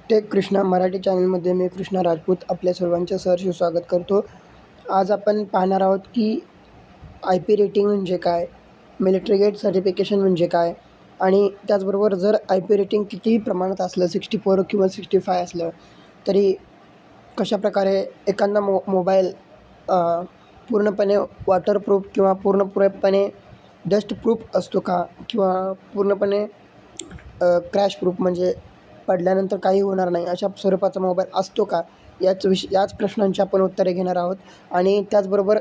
Take Krishna Marathi चॅनलमध्ये मी कृष्णा राजपूत आपल्या सर्वांचे सहर्ष स्वागत करतो. आज आपण पाहणार आहोत की आय पी रेटिंग म्हणजे काय, मिलिटरी गेट सर्टिफिकेशन म्हणजे काय आणि त्याचबरोबर जर आय पी रेटिंग कितीही प्रमाणात असलं 64 किंवा 65 असलं तरी कशाप्रकारे एखादा मोबाईल पूर्णपणे वॉटरप्रूफ किंवा पूर्णपणे डस्टप्रूफ असतो का, किंवा पूर्णपणे क्रॅश प्रूफ म्हणजे पडल्यानंतर काही होणार नाही अशा स्वरूपाचा मोबाईल असतो का, याच प्रश्नांची आपण उत्तरे घेणार आहोत. आणि त्याचबरोबर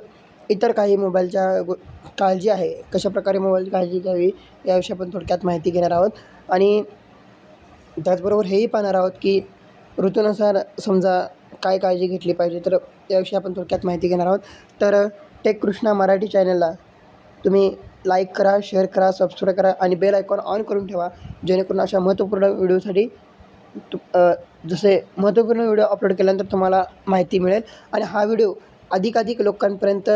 इतर काही मोबाईलच्या काळजी आहे, कशाप्रकारे मोबाईलची काळजी घ्यावी याविषयी आपण थोडक्यात माहिती घेणार आहोत. आणि त्याचबरोबर हेही पाहणार आहोत की ऋतूनुसार समजा काय काळजी घेतली पाहिजे, तर याविषयी आपण थोडक्यात माहिती घेणार आहोत. तर टेक कृष्णा मराठी चॅनलला तुम्ही लाईक करा, शेअर करा, सबस्क्राईब करा आणि बेल आयकॉन ऑन करून ठेवा, जेणेकरून अशा महत्त्वपूर्ण व्हिडिओसाठी जसे महत्त्वपूर्ण व्हिडिओ अपलोड केल्यानंतर तुम्हाला माहिती मिळेल. आणि हा व्हिडिओ अधिकाधिक लोकांपर्यंत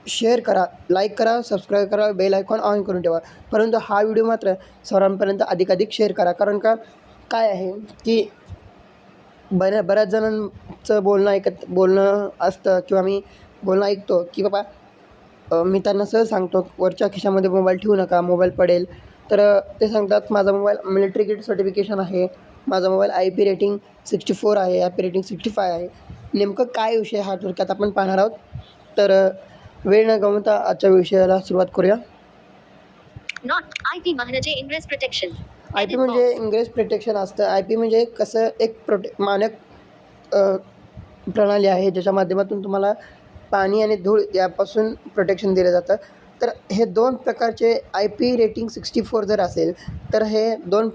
शेअर करा, लाईक करा, सबस्क्राईब करा, बेल आयकॉन ऑन करून ठेवा. परंतु हा व्हिडिओ मात्र सर्वांपर्यंत अधिकाधिक शेअर करा, कारण काय आहे की बऱ्याच जणांचं बोलणं असतं किंवा मी बोलणं ऐकतो की बाबा मी त्यांना सहज सांगतो वरच्या खिशामध्ये मोबाईल ठेवू नका, मोबाईल पडेल. तर ते सांगतात माझा मोबाईल मिलिटरी गेट सर्टिफिकेशन आहे, माझा मोबाईल आय पी रेटिंग 64 आहे, आय पी रेटिंग 65 आहे. नेमकं काय विषय हा थोडक्यात आपण पाहणार आहोत. तर वेळ न गमावता आजच्या विषयाला सुरुवात करूया. आय पी म्हणजे इंग्रेस प्रोटेक्शन. आय पी म्हणजे इंग्रेस प्रोटेक्शन असतं. आय पी म्हणजे कसं एक मानक प्रणाली आहे ज्याच्या माध्यमातून तुम्हाला पाणी आणि धूळ यापासून प्रोटेक्शन दिलं जातं. तर हे दोन प्रकारचे आय पी रेटिंग 64 जर असेल तर हे दोन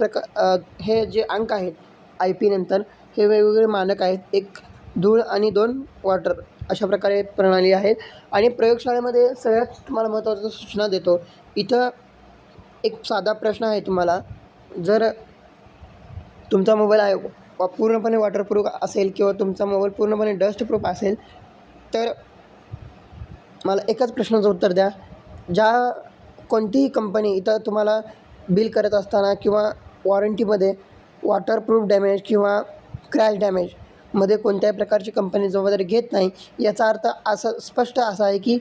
हे जे अंक आहेत आय पी नंतर हे वेगवेगळे मानक आहेत, एक धूळ आणि 2 वॉटर, अशा प्रकारे प्रणाली आहेत. आणि प्रयोगशाळेमध्ये सगळ्यात तुम्हाला महत्त्वाचं सूचना देतो. इथं एक साधा प्रश्न आहे तुम्हाला, जर तुमचा मोबाईल आहे पूर्णपणे वॉटरप्रूफ असेल किंवा तुमचा मोबाईल पूर्णपणे डस्टप्रूफ असेल तर मला एकाच प्रश्नाचं उत्तर द्या. कोणतीही कंपनी इथं तुम्हाला बिल करत असताना किंवा वॉरंटीमध्ये वॉटरप्रूफ डॅमेज किंवा क्रॅश डॅमेजमध्ये कोणत्याही प्रकारची कंपनी जबाबदारी घेत नाही. याचा अर्थ स्पष्ट असा आहे की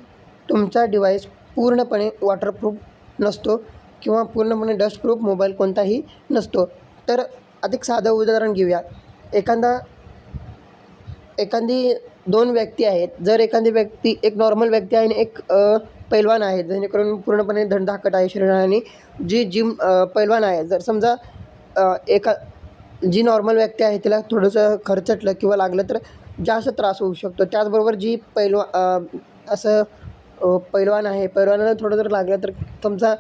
तुमचा डिव्हाइस पूर्णपणे वॉटरप्रूफ नसतो किंवा पूर्णपणे डस्टप्रूफ मोबाईल कोणताही नसतो. तर अधिक साधं उदाहरण घेऊया. एखादी 2 व्यक्ती आहेत. जर एखादी व्यक्ती एक नॉर्मल व्यक्ती आहे आणि एक पैलवान आहे, जेणेकरून पूर्णपणे धडधाकट आहे शरीराने, जी जिम पैलवान आहे. जर समजा जी नॉर्मल व्यक्ती आहे तिला थोडंसं खरचटलं किंवा लागलं तर जास्त त्रास होऊ शकतो. त्याचबरोबर जी पैलवान आहे, पैलवानाला थोडं जर लागलं तर समजा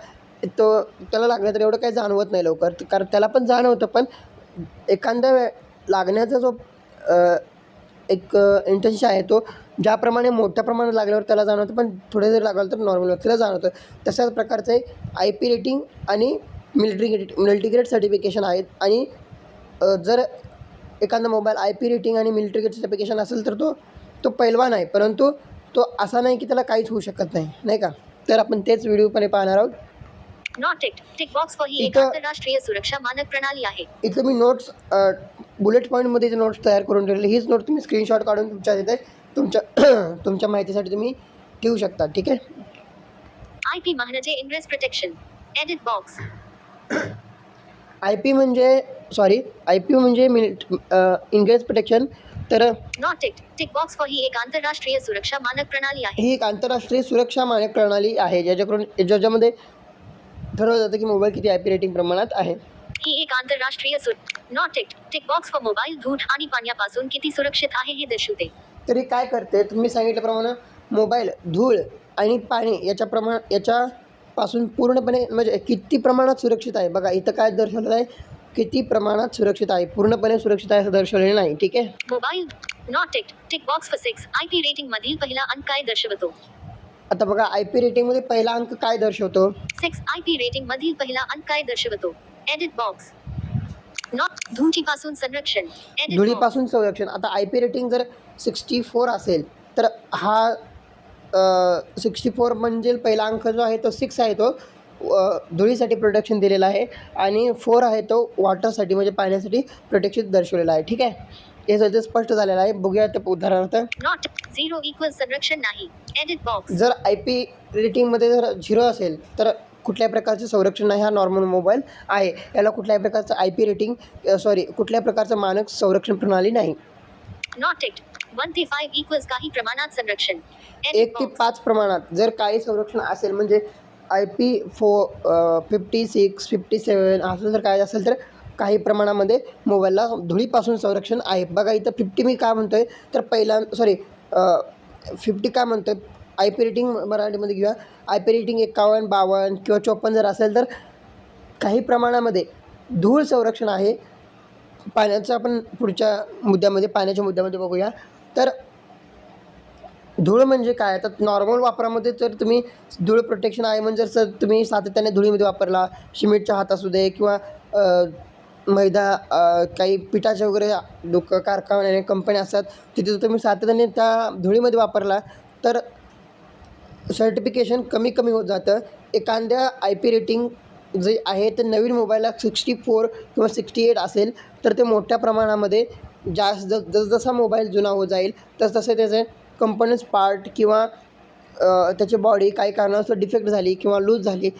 त्याला लागलं तर एवढं काही जाणवत नाही लवकर, कारण त्याला पण जाणवतं. पण एखाद्या लागण्याचा जो एक इंटेन्शन आहे तो ज्याप्रमाणे मोठ्या प्रमाणात लागल्यावर त्याला जाणवतं, पण थोडे जर लागलं तर नॉर्मल व्यक्तीला जाणवतं. तशाच प्रकारचं आय पी रेटिंग आणि मिलिटरी ग्रेड सर्टिफिकेशन आहेत. आणि जर एखादा मोबाईल आय पी रेटिंग आणि मिलिटरी ग्रेड सर्टिफिकेशन असेल तर तो पैलवान आहे, परंतु तो असा नाही की त्याला काहीच होऊ शकत नाही, नाही का? तर आपण तेच व्हिडिओमध्ये पाहणार आहोत. टिक बॉक्स ही एक आंतरराष्ट्रीय सुरक्षा मानक प्रणाली आहे. इथं मी नोट्स बुलेट पॉईंटमध्ये जे नोट्स तयार करून ठेवले, हीच नोट तुम्ही स्क्रीनशॉट काढून तुमच्या माहितीसाठी तुम्ही ठेवू शकता. ठीक आहे. आय पी म्हणजे ingress protection. Edit box. I P म्हणजे इंग्रेस प्रोटेक्शन. तर टिक बॉक्स ही एक आंतरराष्ट्रीय सुरक्षा मानक प्रणाली आहे. ही एक आंतरराष्ट्रीय सुरक्षा मानक प्रणाली आहे ज्याच्यामध्ये ठरवलं जातं की मोबाईल किती आय पी रेटिंग प्रमाणात आहे. ही एक आंतरराष्ट्रीय टिक बॉक्स मोबाईल धूळ आणि पाण्यापासून किती सुरक्षित आहे हे दर्शवते. तरी काय करते, तुम्ही सांगितल्याप्रमाणे मोबाईल धूळ आणि पाणी याच्यापासून पूर्णपणे म्हणजे किती प्रमाणात सुरक्षित आहे. बघा इथं काय दर्शवलं आहे, किती प्रमाणात सुरक्षित आहे. पूर्णपणे सुरक्षित आहे असं दर्शवलेलं नाही. ठीक आहे. Mobile tick box 6 I P rating मधील पहिला अंक काय दर्शवतो. आता बघा आय पी रेटिंगमध्ये पहिला अंक काय दर्शवतो. 6 आय पी रेटिंग मधील पहिला अंक काय दर्शवतो. Edit box. धुळीपासून संरक्षण. धुळीपासून संरक्षण. आता आय पी रेटिंग जर 64 असेल तर हा 64 म्हणजे पहिला अंक जो आहे तो 6 आहे, तो धुळीसाठी प्रोटेक्शन दिलेलं आहे आणि 4 आहे तो वॉटरसाठी म्हणजे पाण्यासाठी प्रोटेक्शन दर्शवलेलं आहे. ठीक आहे, हे सध्या स्पष्ट झालेलं आहे. बघूया ते उदाहरणार्थ. नॉट 0 इक्वल्स संरक्षण नाही. Edit box. जर IP रेटिंगमध्ये जर 0 असेल तर कुठल्याही प्रकारचे संरक्षण नाही. हा नॉर्मल मोबाईल आहे, याला कुठल्याही प्रकारचं IP रेटिंग कुठल्याही प्रकारचं मानक संरक्षण प्रणाली नाही. नॉट इट 1 ते 5 इक्वल्स काही प्रमाणात संरक्षण. 1 ते 5 प्रमाणात जर काही संरक्षण असेल म्हणजे IP 56 57 असं जर काय असेल तर काही प्रमाणामध्ये मोबाईलला धुळीपासून संरक्षण आहे. बघा इथं 50 मी का म्हणतो आहे तर 50 का म्हणतो आहे. IP रेटिंग मराठीमध्ये घेऊया. IP रेटिंग 51 52 किंवा 54 जर असेल तर काही प्रमाणामध्ये धूळ संरक्षण आहे. पाण्याचं आपण पुढच्या मुद्द्यामध्ये पाण्याच्या मुद्द्यामध्ये बघूया. तर धूळ म्हणजे काय, तर नॉर्मल वापरामध्ये जर तुम्ही धूळ प्रोटेक्शन आहे म्हणजे जर तुम्ही सातत्याने धुळीमध्ये वापरला, सिमेंटच्या हात असू दे किंवा मैदा काही पिठाचे वगैरे कारखाने कंपन्या असतात तिथे जर तुम्ही सातत्याने त्या धुळीमध्ये वापरला तर सर्टिफिकेशन कमी होत जातं. एखाद्या IP रेटिंग जे आहे ते नवीन मोबाईलला 64 किंवा 68 असेल तर ते मोठ्या प्रमाणामध्ये जसजसा मोबाईल जुना होत जाईल तसतसे त्याचे कंपोनंट्स पार्ट किंवा त्याची बॉडी काही कारणास्तव डिफेक्ट झाली किंवा लूज झाली,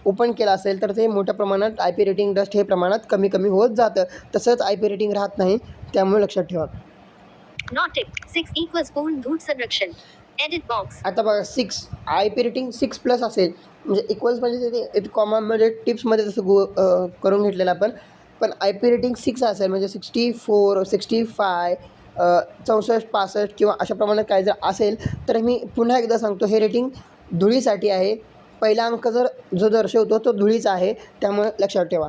ओपन केला असेल तर ते मोठ्या प्रमाणात IP रेटिंग डस्ट हे प्रमाणात कमी होत जातं. तसंच IP रेटिंग राहत नाही, त्यामुळे लक्षात ठेवा. नॉट इट 6 इक्वल्स पूर्ण धूळ संरक्षण. Edit box. आता बघा 6 IP रेटिंग 6+ असेल म्हणजे इक्वल्स म्हणजे ते कॉमनमध्ये टिप्समध्ये तसं करून घेतलेलं आपण. पण IP रेटिंग 6 असेल म्हणजे 64 65 64 65 किंवा अशा प्रमाणात काय जर असेल तर मी पुन्हा एकदा सांगतो हे रेटिंग धुळीसाठी आहे. पहिला अंक जो दर्शवतो तो धुळीचा आहे, त्यामुळे लक्षात ठेवा.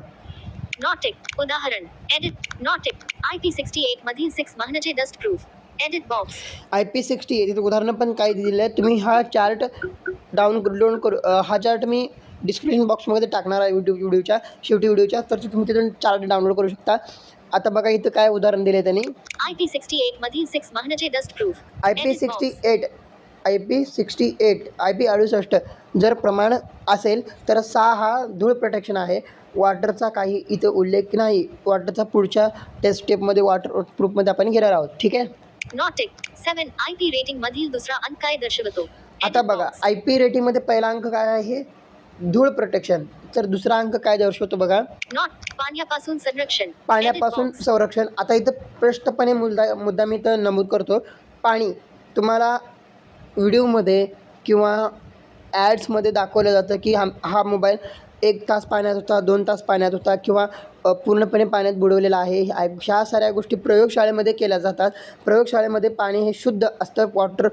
नॉट इट उदाहरण. एडिट नॉट इट IP68 मधील 6 म्हणजे dust proof. Edit box. IP68 तिथे उदाहरणं पण काही दिलेलं आहे. तुम्ही हा चार्ट डाउनलोड करू हा चार्ट मी डिस्क्रिप्शन बॉक्समध्ये टाकणार आहे व्हिडिओच्या शेवटी तर तुम्ही तिथून चार्ट डाउनलोड करू शकता. आता बघा इथं काय उदाहरण दिले त्यांनी. IP68 मधील 6 म्हणजे डस्ट प्रूफ. IP68 IP68 जर प्रमाण असेल तर 6 हा धूळ प्रोटेक्शन आहे. वॉटरचा काही इथं उल्लेख नाही. वॉटरचा पुढच्या टेस्ट स्टेपमध्ये वॉटर प्रूफमध्ये आपण घेणार आहोत. ठीक आहे. नॉट इट 7 IP रेटिंग मधील दुसरा अंक काय दर्शवतो. आता बघा IP रेटिंगमध्ये पहिला अंक काय आहे, धूळ प्रोटेक्शन. तर दुसरा अंक काय दर्शवतो बघा, नॉट पाण्यापासून संरक्षण. पाण्यापासून संरक्षण. आता इथं स्पष्टपणे मुद्दा मी तर नमूद करतो. पाणी तुम्हाला व्हिडिओमध्ये किंवा ॲड्समध्ये दाखवलं जातं की हा मोबाईल 1 तास पाण्यात होता, 2 तास पाण्यात होता किंवा पूर्णपणे पाण्यात बुडवलेला आहे. ह्या साऱ्या गोष्टी प्रयोगशाळेमध्ये केल्या जातात. प्रयोगशाळेमध्ये पाणी हे शुद्ध असतं. वॉटर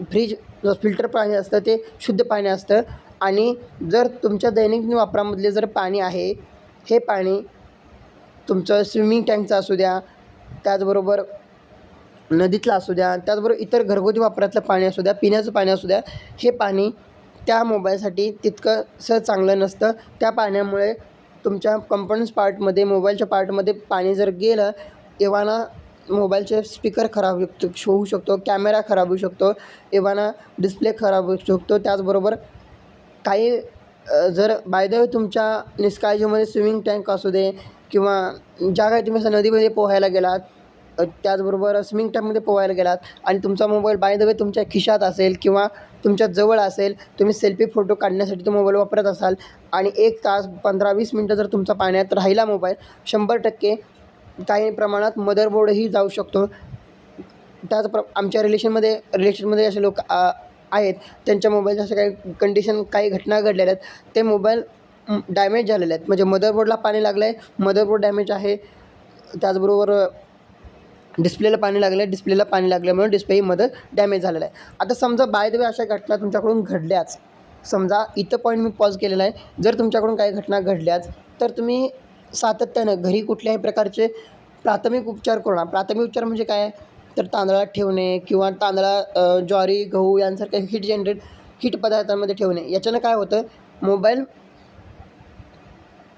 फ्रीज फिल्टर पाणी असतं ते शुद्ध पाणी असतं. आणि जर तुमच्या दैनंदिन वापरामधले जर पाणी आहे, हे पाणी तुमचं स्विमिंग टँकचं असू द्या, त्याचबरोबर नदीतलं असू द्या, त्याचबरोबर इतर घरगुती वापरातलं पाणी असू द्या, पिण्याचं पाणी असू द्या, हे पाणी त्या मोबाईलसाठी तितकंसं चांगलं नसतं. त्या पाण्यामुळे तुमच्या कंपोनंट्स पार्टमध्ये मोबाईलच्या पार्टमध्ये पाणी जर गेलं एव्हाना मोबाईलचे स्पीकर खराब होऊ शकतो, कॅमेरा खराब होऊ शकतो, एव्हाना डिस्प्ले खराब होऊ शकतो. त्याचबरोबर काही जर बाय द वे तुमच्या निष्काळजीमध्ये स्विमिंग टँक असू दे किंवा ज्या काही तुम्ही असं नदीमध्ये पोहायला गेलात, त्याचबरोबर स्विमिंग टँकमध्ये पोहायला गेलात आणि तुमचा मोबाईल बाय द वे तुमच्या खिशात असेल किंवा तुमच्या जवळ असेल, तुम्ही सेल्फी फोटो काढण्यासाठी तो मोबाईल वापरत असाल आणि 1 तास 15-20 मिनटं जर तुमचा पाण्यात राहिला मोबाईल, 100% काही प्रमाणात मदरबोर्डही जाऊ शकतो. आमच्या रिलेशनमध्ये असे लोक आहेत त्यांच्या मोबाईलच्या अशा काही कंडिशन काही घटना घडलेल्या आहेत. ते मोबाईल डॅमेज झालेले आहेत म्हणजे मदरबोर्डला पाणी लागलं आहे, मदरबोर्ड डॅमेज आहे. त्याचबरोबर डिस्प्लेला पाणी लागलं आहे, डिस्प्लेला पाणी लागल्यामुळे डिस्प्लेही डॅमेज झालेला आहे. आता समजा बाय द वे अशा घटना तुमच्याकडून घडल्याच, समजा इथं पॉईंट मी पॉज केलेला आहे. जर तुमच्याकडून काही घटना घडल्याच तर तुम्ही सातत्यानं घरी कुठल्याही प्रकारचे प्राथमिक उपचार करू. प्राथमिक उपचार म्हणजे काय, तर तांदळात ठेवणे किंवा ज्वारी गहू यांसारख्या हीट पदार्थांमध्ये ठेवणे. याच्यानं काय होतं, मोबाईल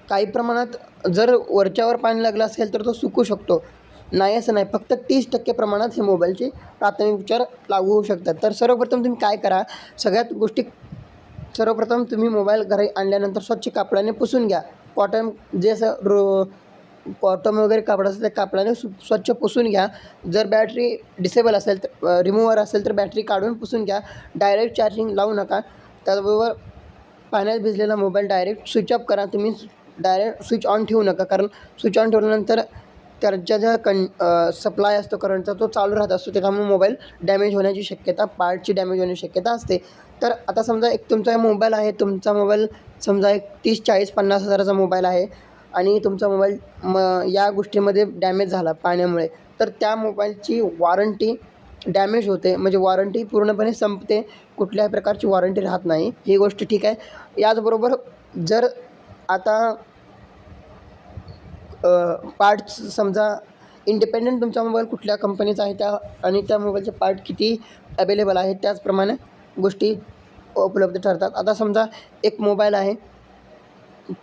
काही प्रमाणात जर वरच्यावर पाणी लागलं असेल तर तो सुकू शकतो. नाही असं नाही, फक्त 30% प्रमाणात हे मोबाईलचे प्राथमिक उपचार लागू होऊ शकतात. तर सर्वप्रथम तुम्ही काय करा, सगळ्यात गोष्टी सर्वप्रथम तुम्ही मोबाईल घरी आणल्यानंतर स्वच्छ कापडाने पुसून घ्या. कॉटन जे असं कॉटन वगैरे कापड असतं त्या कापडाने स्वच्छ पुसून घ्या. जर बॅटरी डिसेबल असेल तर रिमूव्हर असेल तर बॅटरी काढून पुसून घ्या. डायरेक्ट चार्जिंग लावू नका. त्याचबरोबर पाण्यात भिजलेला मोबाईल डायरेक्ट स्विच ऑफ करा. तुम्ही डायरेक्ट स्विच ऑन ठेवू नका, कारण स्विच ऑन ठेवल्यानंतर त्याच्या ज्या सप्लाय असतो करंटचा तो चालू राहत असतो, त्याच्यामुळे मोबाईल डॅमेज होण्याची शक्यता, पार्टची डॅमेज होण्याची शक्यता असते. तर आता समजा एक तुमचा मोबाईल आहे, तुमचा मोबाईल समजा एक 30, 40, 50 हजाराचा मोबाईल आहे आणि तुमचा मोबाईल या गोष्टीमध्ये डॅमेज झाला पाण्यामुळे, तर त्या मोबाईलची वॉरंटी डॅमेज होते, म्हणजे वॉरंटी पूर्णपणे संपते. कुठल्याही प्रकारची वॉरंटी राहत नाही, ही गोष्ट ठीक आहे. याचबरोबर जर आता पार्ट्स समजा इंडिपेंडंट तुमचा मोबाईल कुठल्या कंपनीचा आहे त्या आणि त्या मोबाईलचे पार्ट किती अवेलेबल आहेत त्याचप्रमाणे गोष्टी उपलब्ध ठरतात. आता समजा एक मोबाईल आहे,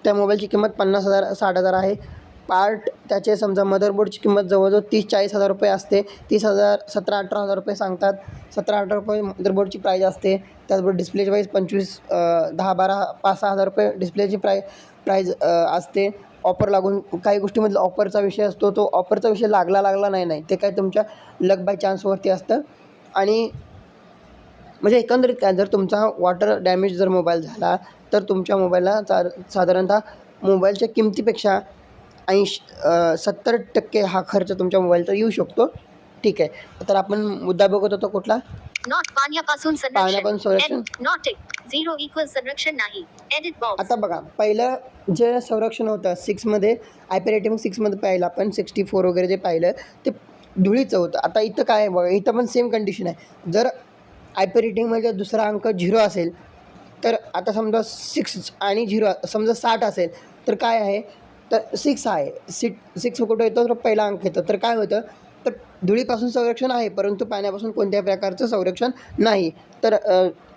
त्या मोबाईलची किंमत 50,000 60,000 आहे. पार्ट त्याचे समजा मदरबोर्डची किंमत जवळजवळ 30-40 हजार रुपये असते. 30,000 17-18 हजार रुपये सांगतात. 17-18 रुपये मदरबोर्डची प्राईज असते. त्याचबरोबर डिस्प्लेची प्राईज 25 10-12 5-6 हजार रुपये डिस्प्लेची प्राईज असते. ऑफर लागून काही गोष्टीमधला ऑफरचा विषय असतो, तो ऑफरचा विषय लागला नाही, ते काय तुमच्या लक बाय चान्सवरती असतं. आणि म्हणजे एकंदरीत काय, जर तुमचा वॉटर डॅमेज जर मोबाईल झाला तर तुमच्या मोबाईलला साधारणतः मोबाईलच्या किमतीपेक्षा 70% हा खर्च तुमच्या मोबाईलचा येऊ शकतो. ठीक आहे. तर आपण मुद्दा बघत होतो कुठला? नॉट पाण्यापासून संरक्षण. नॉट 0 इक्वल्स संरक्षण नाही. Edit box. आता बघा, पहिलं जे संरक्षण होतं 6मध्ये, IP रेटिंग 6मध्ये पाहिलं आपण, 64 वगैरे जे पाहिलं ते धुळीचं होतं. आता इथं काय आहे बघा, इथं पण सेम कंडिशन आहे. जर IP रेटिंगमध्ये दुसरा अंक 0 असेल तर आता समजा 6 आणि 0 समजा 60 असेल तर काय आहे, तर 6 आहे. 6 कुठं येतो तर पहिला अंक येतो. तर काय होतं, तर धुळीपासून संरक्षण आहे परंतु पाण्यापासून कोणत्याही प्रकारचं संरक्षण नाही. तर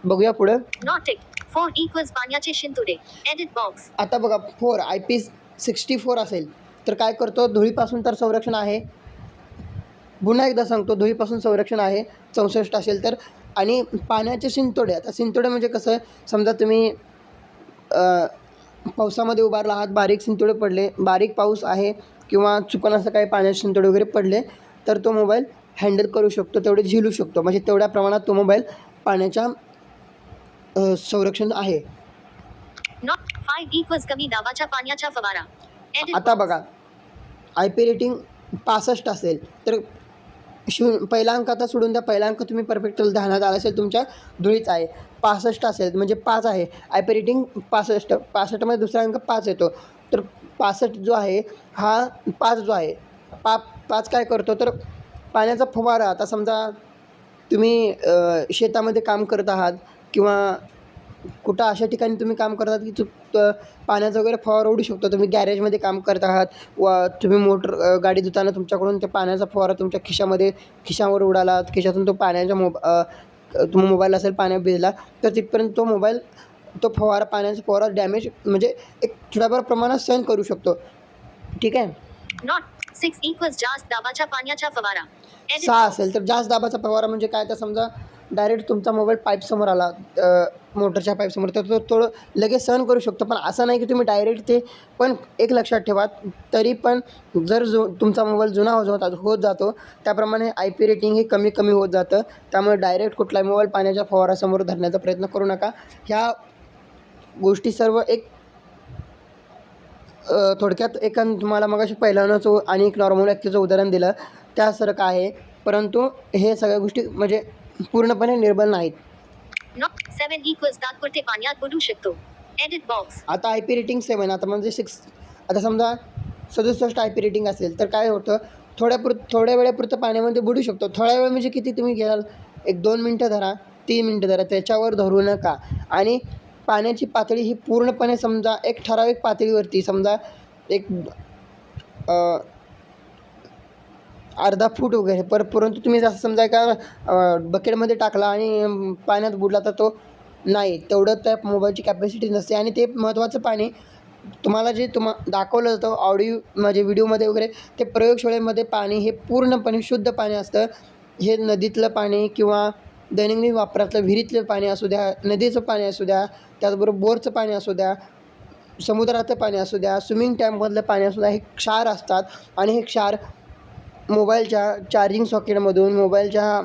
बघूया पुढं. नॉट 4 इक्वल्स पाण्याचे शिंतोडे. Edit box. आता बघा 4 IP64 असेल तर काय करतो, धुळीपासून तर संरक्षण आहे. पुन्हा एकदा सांगतो, धुळीपासून संरक्षण आहे 64 असेल तर. आणि पाण्याचे शिंतोडे, आता शिंतोडे म्हणजे कसं, समजा तुम्ही पावसामध्ये उभारला आहात, बारीक शिंतोडे पडले, बारीक पाऊस आहे किंवा चुकून असं काही पाण्याचे शिंतोडे वगैरे पडले तर तो मोबाईल हँडल करू शकतो, तेवढे झेलू शकतो, म्हणजे तेवढ्या प्रमाणात तो मोबाईल पाण्याच्या संरक्षण आहे. नॉट 5 इक्वल्स कमी दाबाच्या पाण्याचा फवारा. एडिट आता बॉक्स. बघा, IP रेटिंग 65 असेल तर पहिला अंक आता सोडून द्या, पहिला अंक तुम्ही परफेक्ट ध्यानात आला असेल तुमच्या धुळीचा आहे. 65 असेल म्हणजे 5 आहे, IP रेटिंग 65. 65मध्ये दुसरा अंक 5 येतो, तर 65 जो आहे हा 5 जो आहे 5 काय करतो, तर पाण्याचा फवारा. आता समजा तुम्ही शेतामध्ये काम करत आहात किंवा कुठं अशा ठिकाणी तुम्ही काम करतात की पाण्याचा वगैरे फवारा उडू शकतो. तुम्ही गॅरेजमध्ये काम करत आहात व तुम्ही मोटर गाडी धुताना तुमच्याकडून ते पाण्याचा फवारा तुमच्या खिशावर उडाला, खिशातून तो तुम्ही मोबाईल असेल पाण्यात भिजला तर तिथपर्यंत तो पाण्याचा फवारा डॅमेज म्हणजे एक थोड्याफार प्रमाणात सहन करू शकतो. ठीक आहे. नॉट 6 इक्वल्स जास्त दाबाच्या पाण्याचा फवारा. Edit 6 box. असेल तर जास्त दाबाचा फवारा म्हणजे काय, तर समजा डायरेक्ट तुमचा मोबाईल पाईपसमोर आला, मोटरच्या पाईपसमोर, तर तो थोडं लगेच सहन करू शकतो. पण असं नाही की तुम्ही डायरेक्ट ते, पण एक लक्षात ठेवा, तरी पण जर तुमचा मोबाईल जुना होत जातो त्याप्रमाणे IP रेटिंग हे कमी होत जातं. त्यामुळे डायरेक्ट कुठलाही मोबाईल पाण्याच्या फवारासमोर धरण्याचा प्रयत्न करू नका. ह्या गोष्टी सर्व एक थोडक्यात तुम्हाला मगाशी पहिल्यानंच आणि एक नॉर्मल व्यक्तीचं उदाहरण दिलं त्यासारखं आहे, परंतु हे सगळ्या गोष्टी म्हणजे पूर्णपणे निर्बल नाहीत. नॉट 7 इक्वल्स तात्पुरते पाण्यात बुडू शकतो. Edit box. आता IP रेटिंग 7, आता म्हणजे 6, आता समजा 67 IP रेटिंग असेल तर काय होतं, थोड्या वेळेपुरतं पाण्यामध्ये बुडू शकतो. थोड्या वेळ म्हणजे किती तुम्ही घ्याल, 1-2 मिनटं धरा, 3 मिनटं धरा, त्याच्यावर धरू नका. आणि पाण्याची पातळी ही पूर्णपणे समजा एक ठराविक पातळीवरती, समजा एक अर्धा फूट वगैरे परंतु तुम्ही जसं समजा का बकेटमध्ये टाकला आणि पाण्यात बुडला तर तो नाही, तेवढं त्या मोबाईलची कॅपॅसिटी नसते. आणि ते महत्त्वाचं पाणी तुम्हाला जे दाखवलं जातं ऑडिओ म्हणजे व्हिडिओमध्ये वगैरे, ते प्रयोगशाळेमध्ये पाणी हे पूर्णपणे शुद्ध पाणी असतं. हे नदीतलं पाणी किंवा दैनंदिन वापरातलं विहिरीतलं पाणी असू द्या, नदीचं पाणी असू द्या, त्याचबरोबर बोरचं पाणी असू द्या, समुद्राचं पाणी असू द्या, स्विमिंग टँकमधलं पाणी असू द्या, हे क्षार असतात आणि हे क्षार मोबाईलच्या चार्जिंग सॉकेटमधून, मोबाईलच्या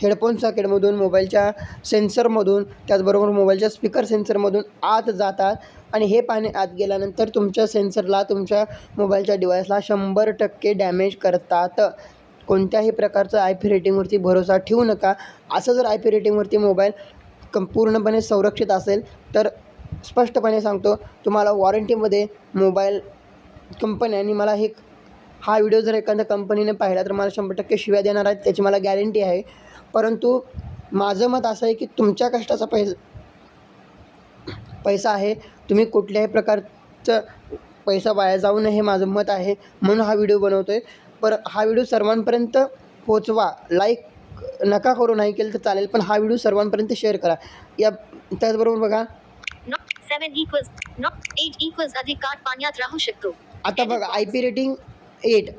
हेडफोन सॉकेटमधून, मोबाईलच्या सेन्सरमधून, त्याचबरोबर मोबाईलच्या स्पीकर सेन्सरमधून आत जातात आणि हे पाणी आत गेल्यानंतर तुमच्या सेन्सरला, तुमच्या मोबाईलच्या डिव्हाइसला 100% डॅमेज करतात. कोणत्याही प्रकारचं आय पी रेटिंगवरती भरोसा ठेवू नका. असं जर आय पी रेटिंगवरती मोबाईल पूर्णपणे संरक्षित असेल तर स्पष्टपणे सांगतो तुम्हाला वॉरंटीमध्ये मोबाईल कंपन्यांनी मला हा व्हिडिओ जर एखाद्या कंपनीने पाहिला तर मला 100% शिव्या देणार आहेत, त्याची मला गॅरंटी आहे. परंतु माझं मत असं आहे की तुमच्या कष्टाचा पैसा आहे, तुम्ही कुठल्याही प्रकारचं पैसा वाया जाऊ नये हे माझं मत आहे, म्हणून हा व्हिडिओ बनवतो आहे. हा व्हिडिओ सर्वांपर्यंत पोचवा. लाईक नका करू, नाही केलं तर चालेल, पण हा व्हिडिओ सर्वांपर्यंत शेअर करा. त्याचबरोबर बघा, 8 इक्वल्स अधिक काळ पाण्यात राहू शकतो. आता बघा आय पी रेटिंग 8.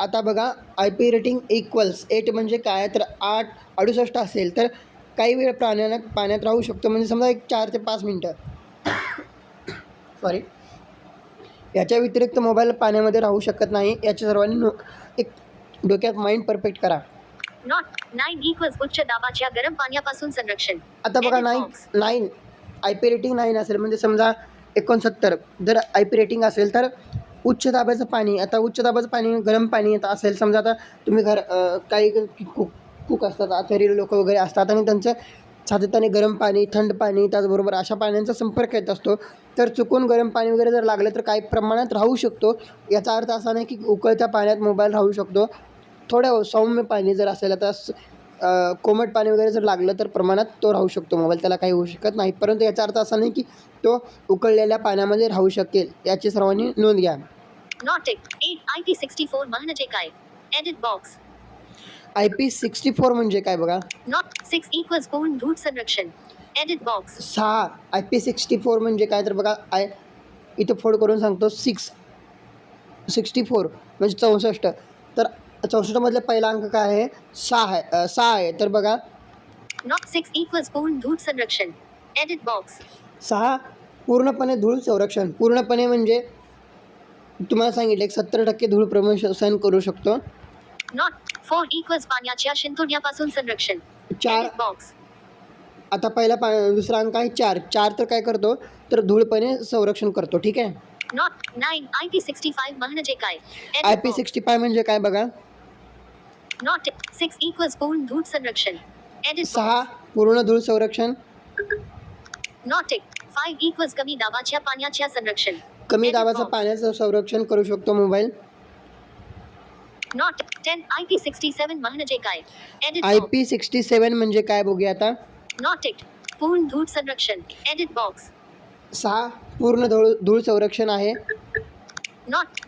आता बघा आय पी रेटिंग इक्वल्स 8 म्हणजे काय, तर 68 असेल तर काही वेळ पाण्यात राहू शकतो, म्हणजे समजा एक 4 ते 5 मिनटं. सॉरी, याच्या व्यतिरिक्त मोबाईल पाण्यामध्ये राहू शकत नाही. याच्या सर्वांनी एक डोक्यात माइंड परफेक्ट करा. 9 इक्वल्स उच्च दाबाच्या गरम पाण्यापासून संरक्षण. आता बघा 9 आय पी रेटिंग 9 असेल म्हणजे समजा 69 जर आय पी रेटिंग असेल तर उच्च दाबाचं पाणी. आता उच्च दाबाचं पाणी गरम पाणी येत असेल, समजा आता तुम्ही काही कुक असतात, आचारी लोक वगैरे असतात आणि त्यांचं सातत्याने गरम पाणी, थंड पाणी, त्याचबरोबर अशा पाण्याचा संपर्क येत असतो, तर चुकून गरम पाणी वगैरे जर लागलं तर काही प्रमाणात राहू शकतो. याचा अर्थ असा नाही की उकळत्या पाण्यात मोबाईल राहू शकतो. थोडं सौम्य पाणी जर असेल, आता कोमट पाणी वगैरे जर लागलं तर प्रमाणात तो राहू शकतो मोबाईल, त्याला काही होऊ शकत नाही. परंतु याचा अर्थ असा नाही की तो उकळलेल्या पाण्यामध्ये राहू शकेल, याची सर्वांनी नोंद घ्या. IP64 म्हणजे काय? Edit box. IP64 म्हणजे काय बघा. 6 इक्वल्स पूर्ण धूट संरक्षण. Edit box. 6 IP64 म्हणजे काय, तर बघा इथं फोड करून सांगतो. 64 म्हणजे 64. तर 64 मधला पहिला अंक काय आहे, 6 आहे. तर बघा 6 इक्वल्स पूर्ण धूट संरक्षण. Edit box. 6 पूर्णपणे धूळ संरक्षण. पूर्णपणे म्हणजे तुम्हाला सांगितलं 70% धूळ प्रमाण सहन करू शकतो. 4 इक्वल्स पाण्याच्या शिंतोड्यापासून संरक्षण. 4 बॉक्स. आता पहिला दुसरा अंक आहे 4 तर काय करतो, तर धूळपणे संरक्षण करतो. ठीक आहे. 9 IP65 म्हणजे काय? IP65 म्हणजे काय बघा. 6 इक्वल्स पूर्ण धूट संरक्षण. एडिट 6 पूर्ण धूळ संरक्षण. 5 इक्वल्स कमी दाबाच्या पाण्याच्या संरक्षण. कमी दाबाचं पाण्याचं संरक्षण करू शकतो मोबाईल. 10 IP67 म्हणजे काय? एडिट IP67 म्हणजे काय बघूया आता. पूर्ण धूळ संरक्षण. Edit box. 6 पूर्ण धूळ संरक्षण आहे.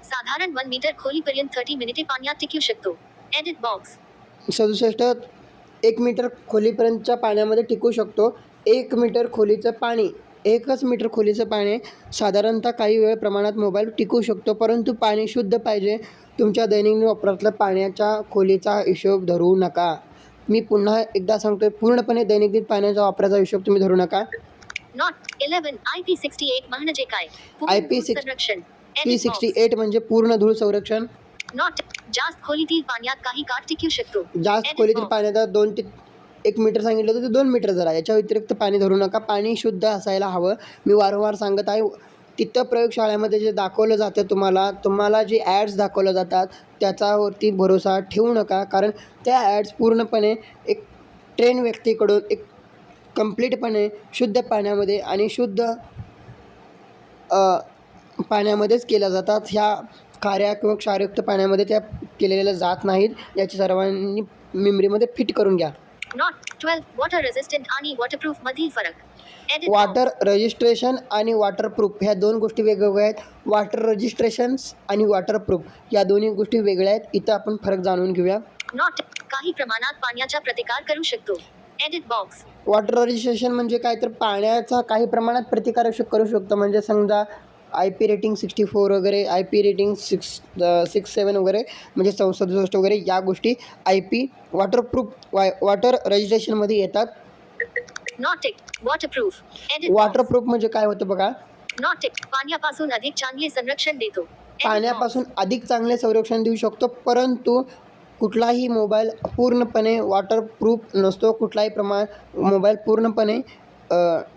साधारण 1 मीटर खोलीपर्यंत 30 मिनिटे पाण्यात टिकू शकतो. Edit box. 67 1 मीटर खोलीपर्यंतच्या पाण्यामध्ये टिकू शकतो. 1 मीटर खोलीचं पाणी, 1 मीटर खोलीचं पाणी साधारणतः काही वेळ प्रमाणात मोबाईल टिकू शकतो, परंतु पाणी शुद्ध पाहिजे. तुमच्या दैनंदिन वापरातल्या पाण्याच्या खोलीचा हिशोब धरू नका. मी पुन्हा एकदा सांगतोय, पूर्णपणे दैनंदिन पाण्याच्या वापराचा हिशोब तुम्ही धरू नका. 11 IP68 म्हणजे काय? IP68 म्हणजे पूर्ण धूळ संरक्षण. जास्त खोलीतील पाण्यात काही काळ टिकू शकतो. जास्त खोलीतील पाण्यात 2 ते 1 मीटर सांगितलं होतं, ते 2 मीटर जरा. याच्या व्यतिरिक्त पाणी धरू नका. पाणी शुद्ध असायला हवं. मी वारंवार सांगत आहे. तिथं प्रयोगशाळेमध्ये जे दाखवलं जातं तुम्हाला जे ॲड्स दाखवल्या जातात त्याच्यावरती भरोसा ठेवू नका, कारण त्या ॲड्स पूर्णपणे एक ट्रेन व्यक्तीकडून एक कंप्लीटपणे शुद्ध पाण्यामध्ये आणि शुद्ध पाण्यामध्येच केल्या जातात. ह्या खाऱ्या किंवा क्षारयुक्त पाण्यामध्ये त्या केलेल्या जात नाहीत. याची सर्वांनी मेमरीमध्ये फिट करून घ्या. 12 वॉटर रेझिस्टंट आणि वॉटरप्रूफ मधील फरक. वॉटर रजिस्ट्रेशन आणि वॉटरप्रूफ ह्या 2 गोष्टी वेगवेगळ्या आहेत. वॉटर रजिस्ट्रेशन्स आणि वॉटरप्रूफ या दोन्ही गोष्टी वेगळ्या आहेत. इथं आपण फरक जाणून घेऊया. काही प्रमाणात पाण्याचा प्रतिकार करू शकतो. Edit box. वॉटर रजिस्ट्रेशन म्हणजे काय, तर पाण्याचा काही प्रमाणात प्रतिकार करू शकतो. म्हणजे समजा IP रेटिंग 64 वगैरे, IP रेटिंग 67 वगैरे म्हणजे 67 वगैरे या गोष्टी IP वॉटर रजिस्ट्रेशनमध्ये येतात. Not tick waterproof edit waterproof म्हणजे काय होतं बघा, नॉट टिक पाण्यापासून अधिक चांगले संरक्षण देतो. Edit पाण्यापासून box. अधिक चांगले संरक्षण देऊ शकतो, परंतु कुठलाही मोबाईल पूर्णपणे वॉटरप्रूफ नसतो. कुठलाही मोबाईल पूर्णपणे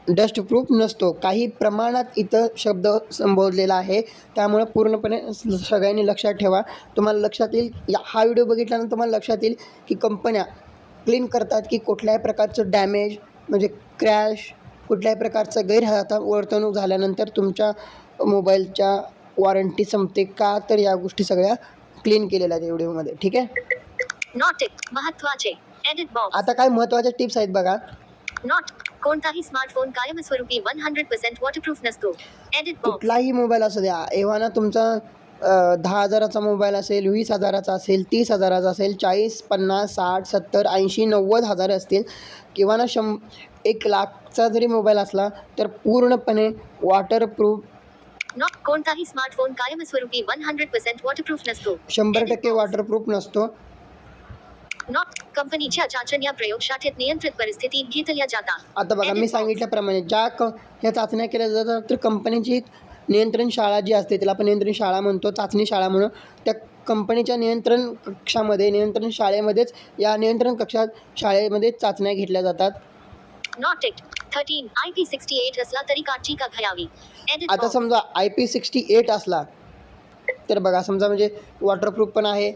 डस्टप्रूफ नसतो. काही प्रमाणात इथं शब्द संबोधलेला आहे, त्यामुळे पूर्णपणे सगळ्यांनी लक्षात ठेवा. तुम्हाला लक्षात येईल, हा व्हिडिओ बघितल्यानंतर तुम्हाला लक्षात येईल की कंपन्या क्लीन करतात की कुठल्याही प्रकारचं डॅमेज म्हणजे क्रॅश, कुठल्याही प्रकारचं गैरवर्तणूक झाल्यानंतर तुमच्या मोबाईलच्या वॉरंटी संपते का, तर या गोष्टी सगळ्या क्लीन केलेल्या आहेत व्हिडिओमध्ये. ठीक आहे. नॉट टिक महत्त्वाचे एडिट बॉक्स. आता काय महत्त्वाच्या टिप्स आहेत बघा. नॉट कोणताही स्मार्टफोन कायमस्वरूपी 100% वॉटरप्रूफ नसतो. Edit box. कुठलाही मोबाईल असू द्या, एव्हाना तुमचा 10,000चा मोबाईल असेल, 20,000चा असेल, 30,000चा असेल, 40, 50, 60, 70, 80, 90,000 असतील किंवा 1,00,000चा जरी मोबाईल असला तर पूर्णपणे वॉटरप्रूफ नॉट कोणताही स्मार्टफोन कायमस्वरूपी 100% वॉटरप्रूफ नसतो. 100% वॉटरप्रूफ नसतो. नॉट कंपनीच्या चाचण्या प्रयोगशाळेत नियंत्रित परिस्थितीत घेतल्या जातात. आता बघा, Edit मी box. सांगितल्याप्रमाणे ह्या चाचण्या केल्या जातात तर कंपनीची एक नियंत्रण शाळा जी असते, त्याला आपण नियंत्रण शाळा म्हणतो, चाचणी शाळा म्हणून, त्या कंपनीच्या नियंत्रण शाळेमध्येच या नियंत्रण शाळेमध्ये चाचण्या घेतल्या जातात. नॉट टिक 13 IP68 असला तरी काळजी का घ्यावी. Edit आता box. समजा IP68 असला तर बघा, समजा म्हणजे वॉटरप्रूफ पण आहे,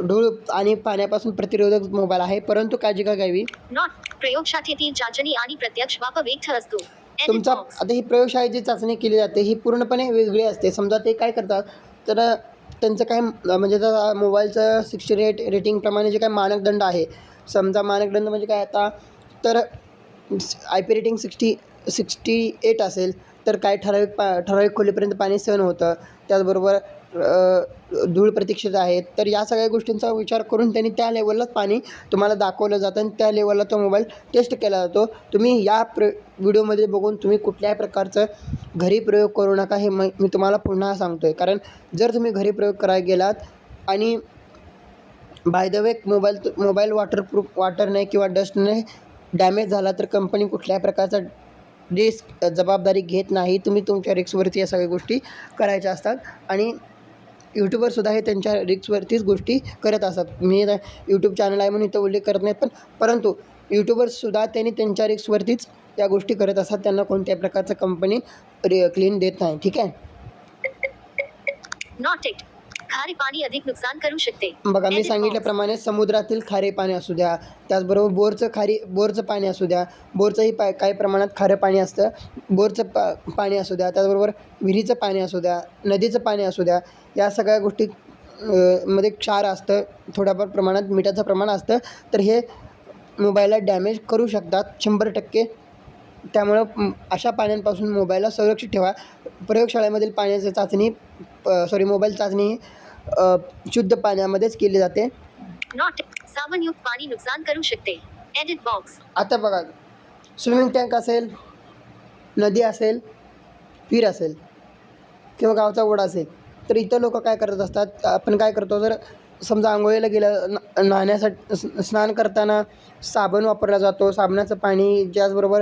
धूळ आणि पाण्यापासून प्रतिरोधक मोबाईल आहे, परंतु काळजी का घ्यावी. नॉट प्रयोगशाळेतील चाचणी आणि प्रत्यक्ष वापर वेगळा असतो. Edit तुमचा box. आता ही प्रयोगशाळेत जी चाचणी केली जाते ही पूर्णपणे वेगळी असते. समजा ते काय करतात, तर त्यांचं काय म्हणजे जर मोबाईलचं 68 रेटिंगप्रमाणे जे काय मानकदंड आहे, समजा मानकदंड म्हणजे काय आता, तर IP रेटिंग 68 असेल तर काय ठराविक खोलीपर्यंत पाणी सहन होतं. त्याचबरोबर धूळ प्रतीक्षित आहेत. तर या सगळ्या गोष्टींचा विचार करून त्यांनी त्या लेवललाच पाणी तुम्हाला दाखवलं जातं आणि त्या लेवलला तो मोबाईल टेस्ट केला जातो. तुम्ही या व्हिडिओमध्ये बघून तुम्ही कुठल्याही प्रकारचं घरी प्रयोग करू नका, हे मी तुम्हाला पुन्हा सांगतो आहे. कारण जर तुम्ही घरी प्रयोग करायला गेलात आणि बाय द वे मोबाईल वॉटरने किंवा डस्टने डॅमेज झाला तर कंपनी कुठल्याही प्रकारचा जबाबदारी घेत नाही. तुम्ही तुमच्या रिस्कवरती या सगळ्या गोष्टी करायच्या असतात आणि यूट्यूबरसुद्धा हे त्यांच्या रिस्कवरतीच गोष्टी करत असतात. मी यूट्यूब चॅनल आहे म्हणून इथं उल्लेख करत नाही, परंतु यूट्यूबर्ससुद्धा त्यांनी त्यांच्या रिस्कवरतीच या गोष्टी करत असतात. त्यांना कोणत्याही प्रकारचं कंपनी क्लीन देत नाही. ठीक आहे. नॉट टिक खारे पाणी अधिक नुकसान करू शकते. बघा, मी Edit box. सांगितल्याप्रमाणे समुद्रातील खारे पाणी असू द्या, त्याचबरोबर बोरचं पाणी असू द्या, बोरचंही काही प्रमाणात खारं पाणी असतं, बोरचं पाणी असू द्या, त्याचबरोबर विहिरीचं पाणी असू द्या, नदीचं पाणी असू द्या, या सगळ्या गोष्टी मध्ये क्षार असतं, थोड्याफार प्रमाणात मिठाचं प्रमाण असतं, तर हे मोबाईलला डॅमेज करू शकतात 100%. त्यामुळं अशा पाण्यांपासून मोबाईलला सुरक्षित ठेवा. प्रयोगशाळेमधील पाण्याची चाचणी मोबाईल चाचणी शुद्ध पाण्यामध्येच केली जाते. नॉट साबणयुक्त पाणी नुकसान करू शकते. Edit box. आता बघा, स्विमिंग टँक असेल, नदी असेल, विहीर असेल किंवा गावचा ओढा असेल, तर इथं लोक काय करत असतात, आपण काय करतो, जर समजा आंघोळीला गेलं, न्हाण्यासाठी स्नान करताना साबण वापरला जातो, साबणाचं पाणी, त्याचबरोबर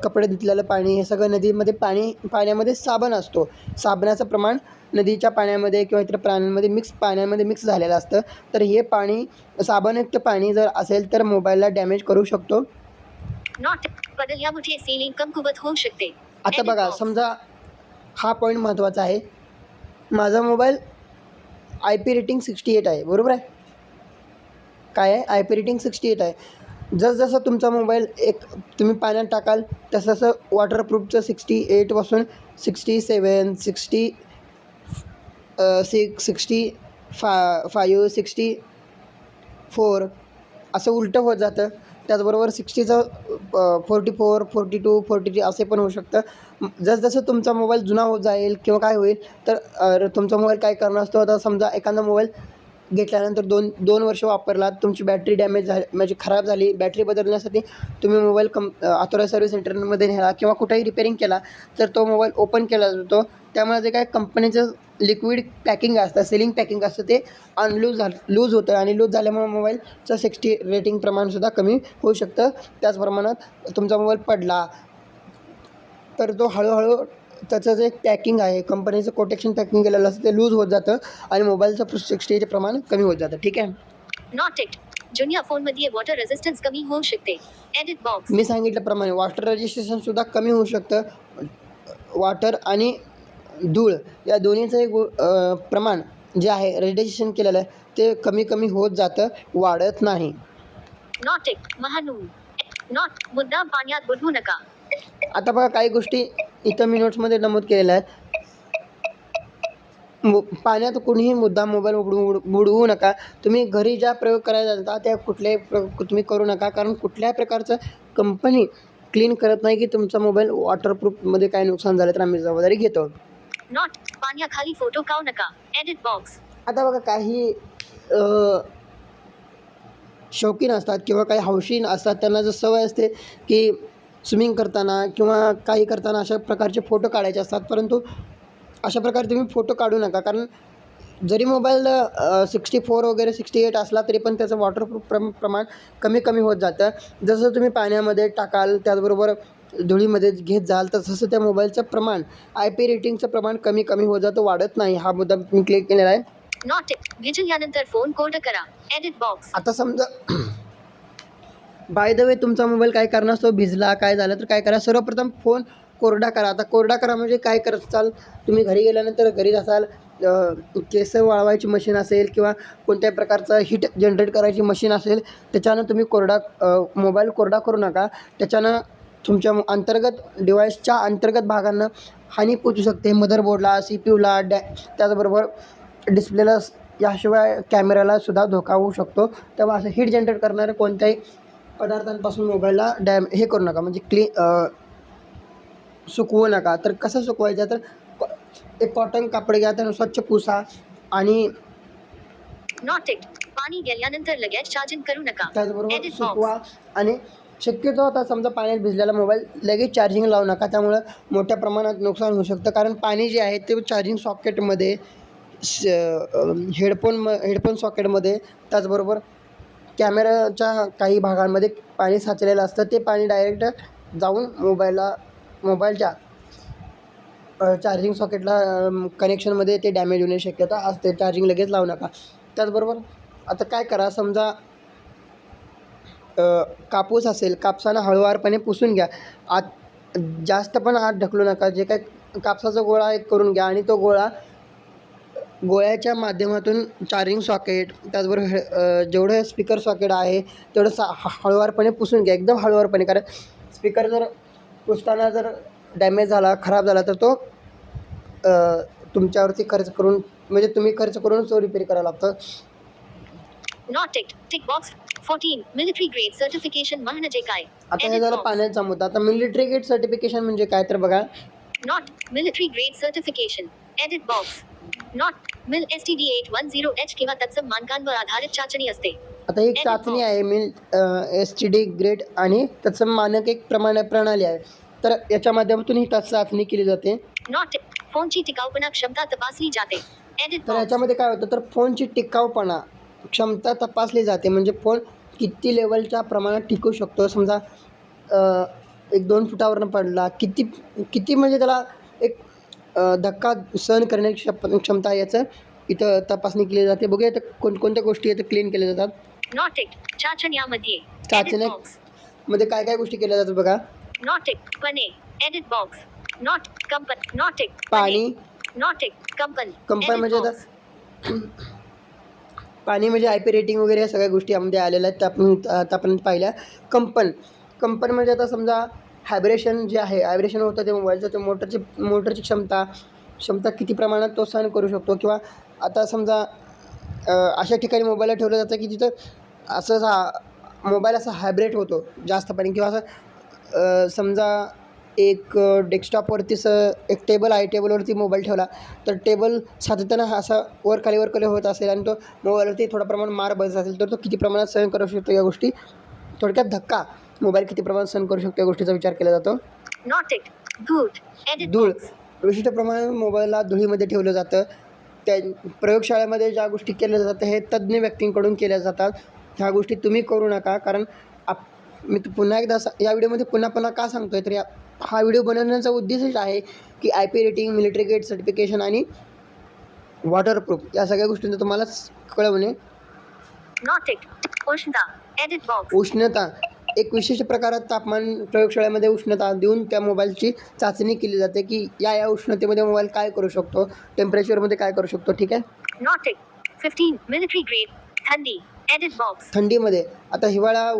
कपडे धुतलेलं पाणी, हे सगळं नदीमध्ये पाण्यामध्ये साबण असतो. साबणाचं प्रमाण नदीच्या पाण्यामध्ये किंवा इतर पाण्यामध्ये मिक्स झालेलं असतं. तर हे पाणी, साबणयुक्त पाणी जर असेल तर मोबाईलला डॅमेज करू शकतो. नॉट बदलल्यामुळे सीलिंग कमकुवत होऊ शकते. आता Edit बघा, box. समजा हा पॉईंट महत्त्वाचा आहे. माझा मोबाईल IP रेटिंग 68 आहे, बरोबर आहे. काय आहे, IP रेटिंग 68 आहे. जसं तुमचा मोबाईल तुम्ही पाण्यात टाकाल तसं वॉटरप्रूफचं 68पासून 67, 65, 64 असं उलटं होत जातं. त्याचबरोबर 60चं 44, 42, 43 असे पण होऊ शकतं. जसं तुमचा मोबाईल जुना होत जाईल किंवा काय होईल, तर तुमचा मोबाईल काय करणार असतो. आता समजा एखादा मोबाईल घेतल्यानंतर 2 वर्ष वापरलात, तुमची बॅटरी डॅमेज झाली म्हणजे खराब झाली, बॅटरी बदलण्यासाठी तुम्ही मोबाईल ऑथोराइज सर्व्हिस सेंटरमध्ये नेला किंवा कुठेही रिपेअरिंग केला, तर तो मोबाईल ओपन केला जातो. त्यामुळे जे काही कंपनीचं लिक्विड पॅकिंग असतं, सिलिंग पॅकिंग असतं, ते लूज होतं आणि लूज झाल्यामुळे मोबाईलचं 60 रेटिंग प्रमाणसुद्धा कमी होऊ शकतं. त्याच प्रमाणात तुमचा मोबाईल पडला तर तो हळूहळू त्याचं जे पॅकिंग आहे, कंपनीचं कोटेक्शन पॅकिंग केलेलं असतं, ते लूज होत जातं आणि मोबाईलचं 60चे प्रमाण कमी होत जातं. ठीक आहे. Not ticked. जुन्या फोनमध्ये वॉटर रेझिस्टन्स कमी होऊ शकते. Edit box. मी सांगितल्याप्रमाणे वॉटर रजिस्ट्रेशनसुद्धा कमी होऊ शकतं. वॉटर आणि धूळ या दोन्हीचं एक प्रमाण जे आहे रजिस्ट्रेशन केलेलं आहे ते कमी होत जातं, वाढत नाही. Not ticked. महानून. नॉट. मुद्दाम पाण्यात बुडवू नका. आता बघा काही गोष्टी इथं मी नोट्समध्ये नमूद केलेल्या आहेत. पाण्यात कुणीही मुद्दाम मोबाईल बुडवू नका. तुम्ही घरी ज्या प्रयोग करायचा जाता त्या कुठल्याही प्रयोग तुम्ही करू नका, कारण कुठल्याही प्रकारचं कंपनी क्लीन करत नाही की तुमचा मोबाईल वॉटरप्रूफमध्ये काय नुकसान झालं तर आम्ही जबाबदारी घेतो. नॉट. पाण्याखाली फोटो काढू नका. Edit box. आता बघा काही शौकीन असतात किंवा काही हौशी असतात, त्यांना जर सवय असते की स्विमिंग करताना किंवा काही करताना अशा प्रकारचे फोटो काढायचे असतात, परंतु अशा प्रकारे तुम्ही फोटो काढू नका. कारण जरी मोबाईल 64 वगैरे 68 असला तरी पण त्याचं वॉटरप्रूफ प्रमाण कमी होत जातं. जसं तुम्ही पाण्यामध्ये टाकाल, त्याचबरोबर धुळीमध्ये घेत जाल, तर तसं त्या मोबाईलचं प्रमाण IP रेटिंगचं प्रमाण कमी होत जातं, वाढत नाही. हा मुद्दा मी क्लिक केलेला आहे. Not ticked. भिजल्यानंतर फोन कोरडा करा. Edit box. आता समजा बाय द वे तुमचा मोबाईल काय कारणास्तव भिजला, काय झालं तर काय करा, सर्वप्रथम फोन कोरडा करा. आता कोरडा करा म्हणजे काय करताल, तुम्ही घरी गेल्यानंतर घरीच असाल, केस वाळवायची मशीन असेल किंवा कोणत्याही प्रकारचं हीट जनरेट करायची मशीन असेल, त्याच्यानं तुम्ही मोबाईल कोरडा करू नका. त्याच्यानं तुमच्या डिव्हाइसच्या अंतर्गत भागांना हानी पोचू शकते. मदरबोर्डला, CPUला, त्याचबरोबर डिस्प्लेला, याशिवाय कॅमेऱ्याला सुद्धा धोका होऊ शकतो. तेव्हा असं हीट जनरेट करणाऱ्या कोणत्याही पदार्थांपासून मोबाईलला हे करू नका, म्हणजे सुकवू नका. तर कसं सुकवायचं, तर एक कॉटन कापड घ्या, त्यानं स्वच्छ पुसा आणि नॉट टिक्ड. पाणी गेल्यानंतर लगेच चार्जिंग करू नका. त्याचबरोबर एडिट सुकवा. बॉक्स. आणि शक्यतो आता समजा पाण्यात भिजलेला मोबाईल लगेच चार्जिंग लावू नका, त्यामुळं मोठ्या प्रमाणात नुकसान होऊ शकतं. कारण पाणी जे आहे ते चार्जिंग सॉकेटमध्ये, हेडफोन सॉकेटमध्ये, त्याचबरोबर कॅमेराच्या काही भागांमध्ये पाणी साचलेलं असतं. ते पाणी डायरेक्ट जाऊन मोबाईलच्या चार्जिंग सॉकेटला कनेक्शनमध्ये ते डॅमेज होण्याची शक्यता असते. चार्जिंग लगेच लावू नका. त्याचबरोबर आता काय करा, समजा कापूस असेल, कापसानं हळूवारपणे पुसून घ्या. जास्त पण आत ढकलू नका. जे काय कापसाचा गोळा एक करून घ्या आणि तो गोळ्याच्या माध्यमातून चार्जिंग सॉकेट, त्याचबरोबर जेवढं स्पीकर सॉकेट आहे तेवढं हळूवारपणे पुसून घ्या, एकदम हळूवारपणे. कारण स्पीकर जर पुसताना जर डॅमेज झाला, खराब झाला, तर तो तुमच्यावरती खर्च करून, म्हणजे तुम्ही खर्च करूनच तो रिपेअर करावा लागतो. Not ticked. Tick box. 14. Military grade certification म्हणजे काय? आता हे झालं पाण्याचा मुद्दा. आता मिलिटरी ग्रेड सर्टिफिकेशन म्हणजे काय, तर बघा, not. Military grade certification. Edit box. Not. Mill STD 810H किंवा तत्सम मानकांवर आधारित चाचणी असते. आता एक चाचणी आहे मिल STD ग्रेड आणि तत्सम मानक एक प्रणाली आहे. तर याच्या माध्यमातून ही चाचणी केली जाते. नॉट. फोनची टिकाऊपणा क्षमता तपासली जाते. एडिट तर बॉक्स. याच्यामध्ये काय होतं, तर फोनची टिकाऊपणा क्षमता तपासली जाते. म्हणजे फोन किती लेवलच्या प्रमाणात टिकू शकतो. समजा 1-2 फुटावरनं पडला, किती म्हणजे त्याला एक धक्का सहन करण्याची क्षमता याचं इथं तपासणी केली जाते. बघूया तर कोणकोणत्या गोष्टी इथं क्लीन केल्या जातात. Not ticked. चाचण्यामध्ये. चाचण्यामध्ये काय गोष्टी केल्या जातात बघा. Not ticked. पाणी. Edit box. नॉट. कंपन. Not ticked. पाणी. Not ticked. कंपन म्हणजे आता पाणी म्हणजे IP रेटिंग वगैरे या सगळ्या गोष्टी यामध्ये आलेल्या आहेत, त्या आपण आतापर्यंत पाहिल्या. कंपन म्हणजे आता समजा व्हायब्रेशन जे आहे, व्हायब्रेशन होतं ते मोबाईलचं, ते मोटरची क्षमता किती प्रमाणात तो सहन करू शकतो. किंवा आता समजा अशा ठिकाणी मोबाईलला ठेवलं जातं की तिथं मोबाईल असा व्हायब्रेट होतो जास्त पाणी, किंवा असं समजा एक डेस्कटॉपवरती एक टेबल आहे, टेबलवरती मोबाईल ठेवला तर टेबल सातत्यानं असा वर खाली होत असेल आणि तो मोबाईलवरती थोडा प्रमाणात मार बसत असेल तर तो किती प्रमाणात सहन करू शकतो या गोष्टी, थोडक्यात धक्का मोबाईल किती प्रमाणात सहन करू शकतो या गोष्टीचा विचार केला जातो. Not it. Good. Edit धूळ, box. विशिष्ट प्रमाणात मोबाईलला धुळीमध्ये ठेवलं जातं. त्या प्रयोगशाळेमध्ये ज्या गोष्टी केल्या जातात हे तज्ज्ञ व्यक्तींकडून केल्या जातात. ह्या गोष्टी तुम्ही करू नका. कारण मी पुन्हा एकदा या व्हिडिओमध्ये पुन्हा का सांगतो आहे तर हा व्हिडिओ बनवण्याचा उद्देशच आहे की IP rating, military grade certification आणि वॉटरप्रूफ या सगळ्या गोष्टींचं तुम्हाला कळवणे. Not it. उष्णता. Edit box. उष्णता, एक विशिष्ट प्रकारात तापमान प्रयोगशाळेमध्ये उष्णता देऊन त्या मोबाईलची चाचणी केली जाते की या उष्णतेमध्ये मोबाईल काय करू शकतो, टेम्परेचरमध्ये काय करू शकतो. ठीक आहे. Not it. 15. Military grade. थंडी. Edit box. थंडीमध्ये आता हिवाळा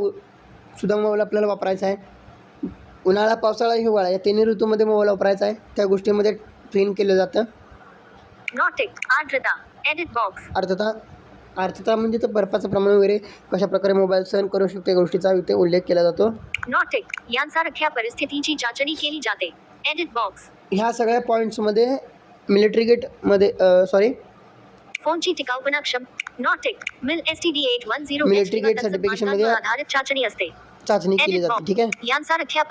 सुद्धा मोबाईल आपल्याला वापरायचा आहे. उन्हाळा, पावसाळा, हिवाळा या तिन्ही ऋतूमध्ये मोबाईल वापरायचा आहे. त्या गोष्टीमध्ये ट्रेन केलं जातं. Not it. आर्द्रता. Edit box. आर्द्रता म्हणजे तर बर्फाचं प्रमाण वगैरे कशाप्रकारे मोबाईल सहन करू शकतो या गोष्टीचा इथे उल्लेख केला जातो. Not it. यांसारख्या परिस्थितीची चाचणी केली जाते. Edit box. ह्या सगळ्या पॉईंट्समध्ये मिलिटरी गेटमध्ये फोनची टिकाऊपणा Not it. Mill STD810 Military grade certification मध्ये आधारित चाचणी असते. चाचणी केली Edit जाते. box. ठीक आहे. यांसारख्या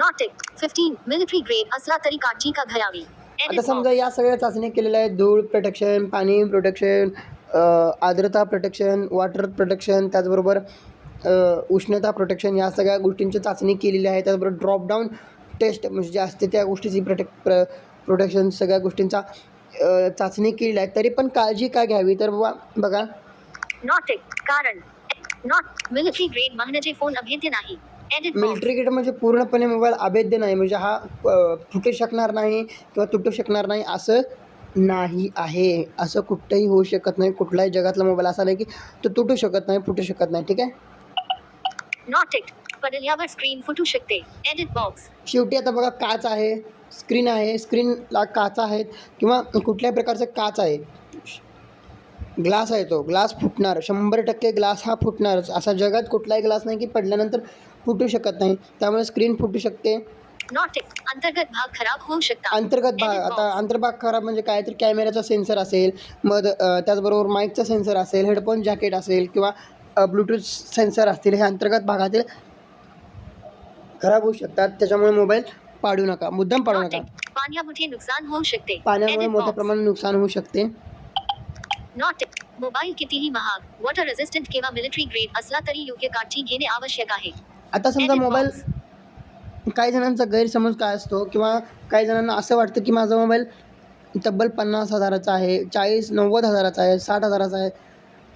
Not it. 15. मिलिटरी ग्रेड असला तरी काळजी का घ्यावी. आता Edit समजा box. या सगळ्या चाचण्या केलेल्या आहेत. धूळ प्रोटेक्शन, पाणी प्रोटेक्शन, आर्द्रता प्रोटेक्शन, वॉटर प्रोटेक्शन, त्याचबरोबर उष्णता प्रोटेक्शन या सगळ्या गोष्टींची चाचणी केलेली आहे. त्याचबरोबर ड्रॉपडाऊन टेस्ट म्हणजे जे असते त्या गोष्टीची प्रोटेक्शन सगळ्या गोष्टींचा चाचणी केलेली आहे. तरी पण काळजी का घ्यावी तर बघा Not it. कारण मिलिटरी ग्रेड म्हणजे फोन अभेद्य नाही. Edit box. मिलिटरी गेट म्हणजे पूर्णपणे मोबाईल अभेद्य नाही, म्हणजे हा फुटू शकणार नाही किंवा तुटू शकणार नाही असं नाही आहे. असं कुठंही होऊ शकत नाही. कुठलाही जगातला मोबाईल असा नाही की तो तुटू शकत नाही, फुटू शकत नाही. ठीक आहे. Not it. पडल्यावर स्क्रीन फुटू शकते. Edit box. शेवटी आता बघा काच आहे, स्क्रीन आहे, स्क्रीनला काचा आहेत किंवा कुठल्याही प्रकारचं काच आहे, ग्लास आहे, तो ग्लास फुटणार 100% ग्लास हा फुटणारच. असा जगात कुठलाही ग्लास नाही की पडल्यानंतर फुटू शकत नाही. त्यामुळे स्क्रीन फुटू शकते. Not it. अंतर्गत भाग खराब होऊ शकतात. अंतर्गत भाग, Edit आता box. अंतर्भाग खराब म्हणजे काय तर कॅमेऱ्याचा सेन्सर असेल, मग त्याचबरोबर माईकचा सेन्सर असेल, हेडफोन जॅकेट असेल किंवा ब्लूटूथ सेन्सर असतील, हे अंतर्गत भागातील खराब होऊ शकतात. त्याच्यामुळे मोबाईल पाडू नका, मुद्दाम पाडू Not नका. it. पाण्यामुळे नुकसान होऊ शकते. पाण्यामुळे Edit मोठ्या box. प्रमाणात नुकसान होऊ शकते. Not it. मोबाईल कितीही महाग, वॉटर रेझिस्टंट किंवा मिलिटरी ग्रेड असला तरी योग्य काळजी घेणे आवश्यक आहे. आता समजा Edit मोबाईल, box. काही जणांचा गैरसमज काय असतो किंवा काही जणांना असं वाटतं की माझा मोबाईल तब्बल 50,000चा आहे, 40-90,000चा आहे, 60,000चा आहे,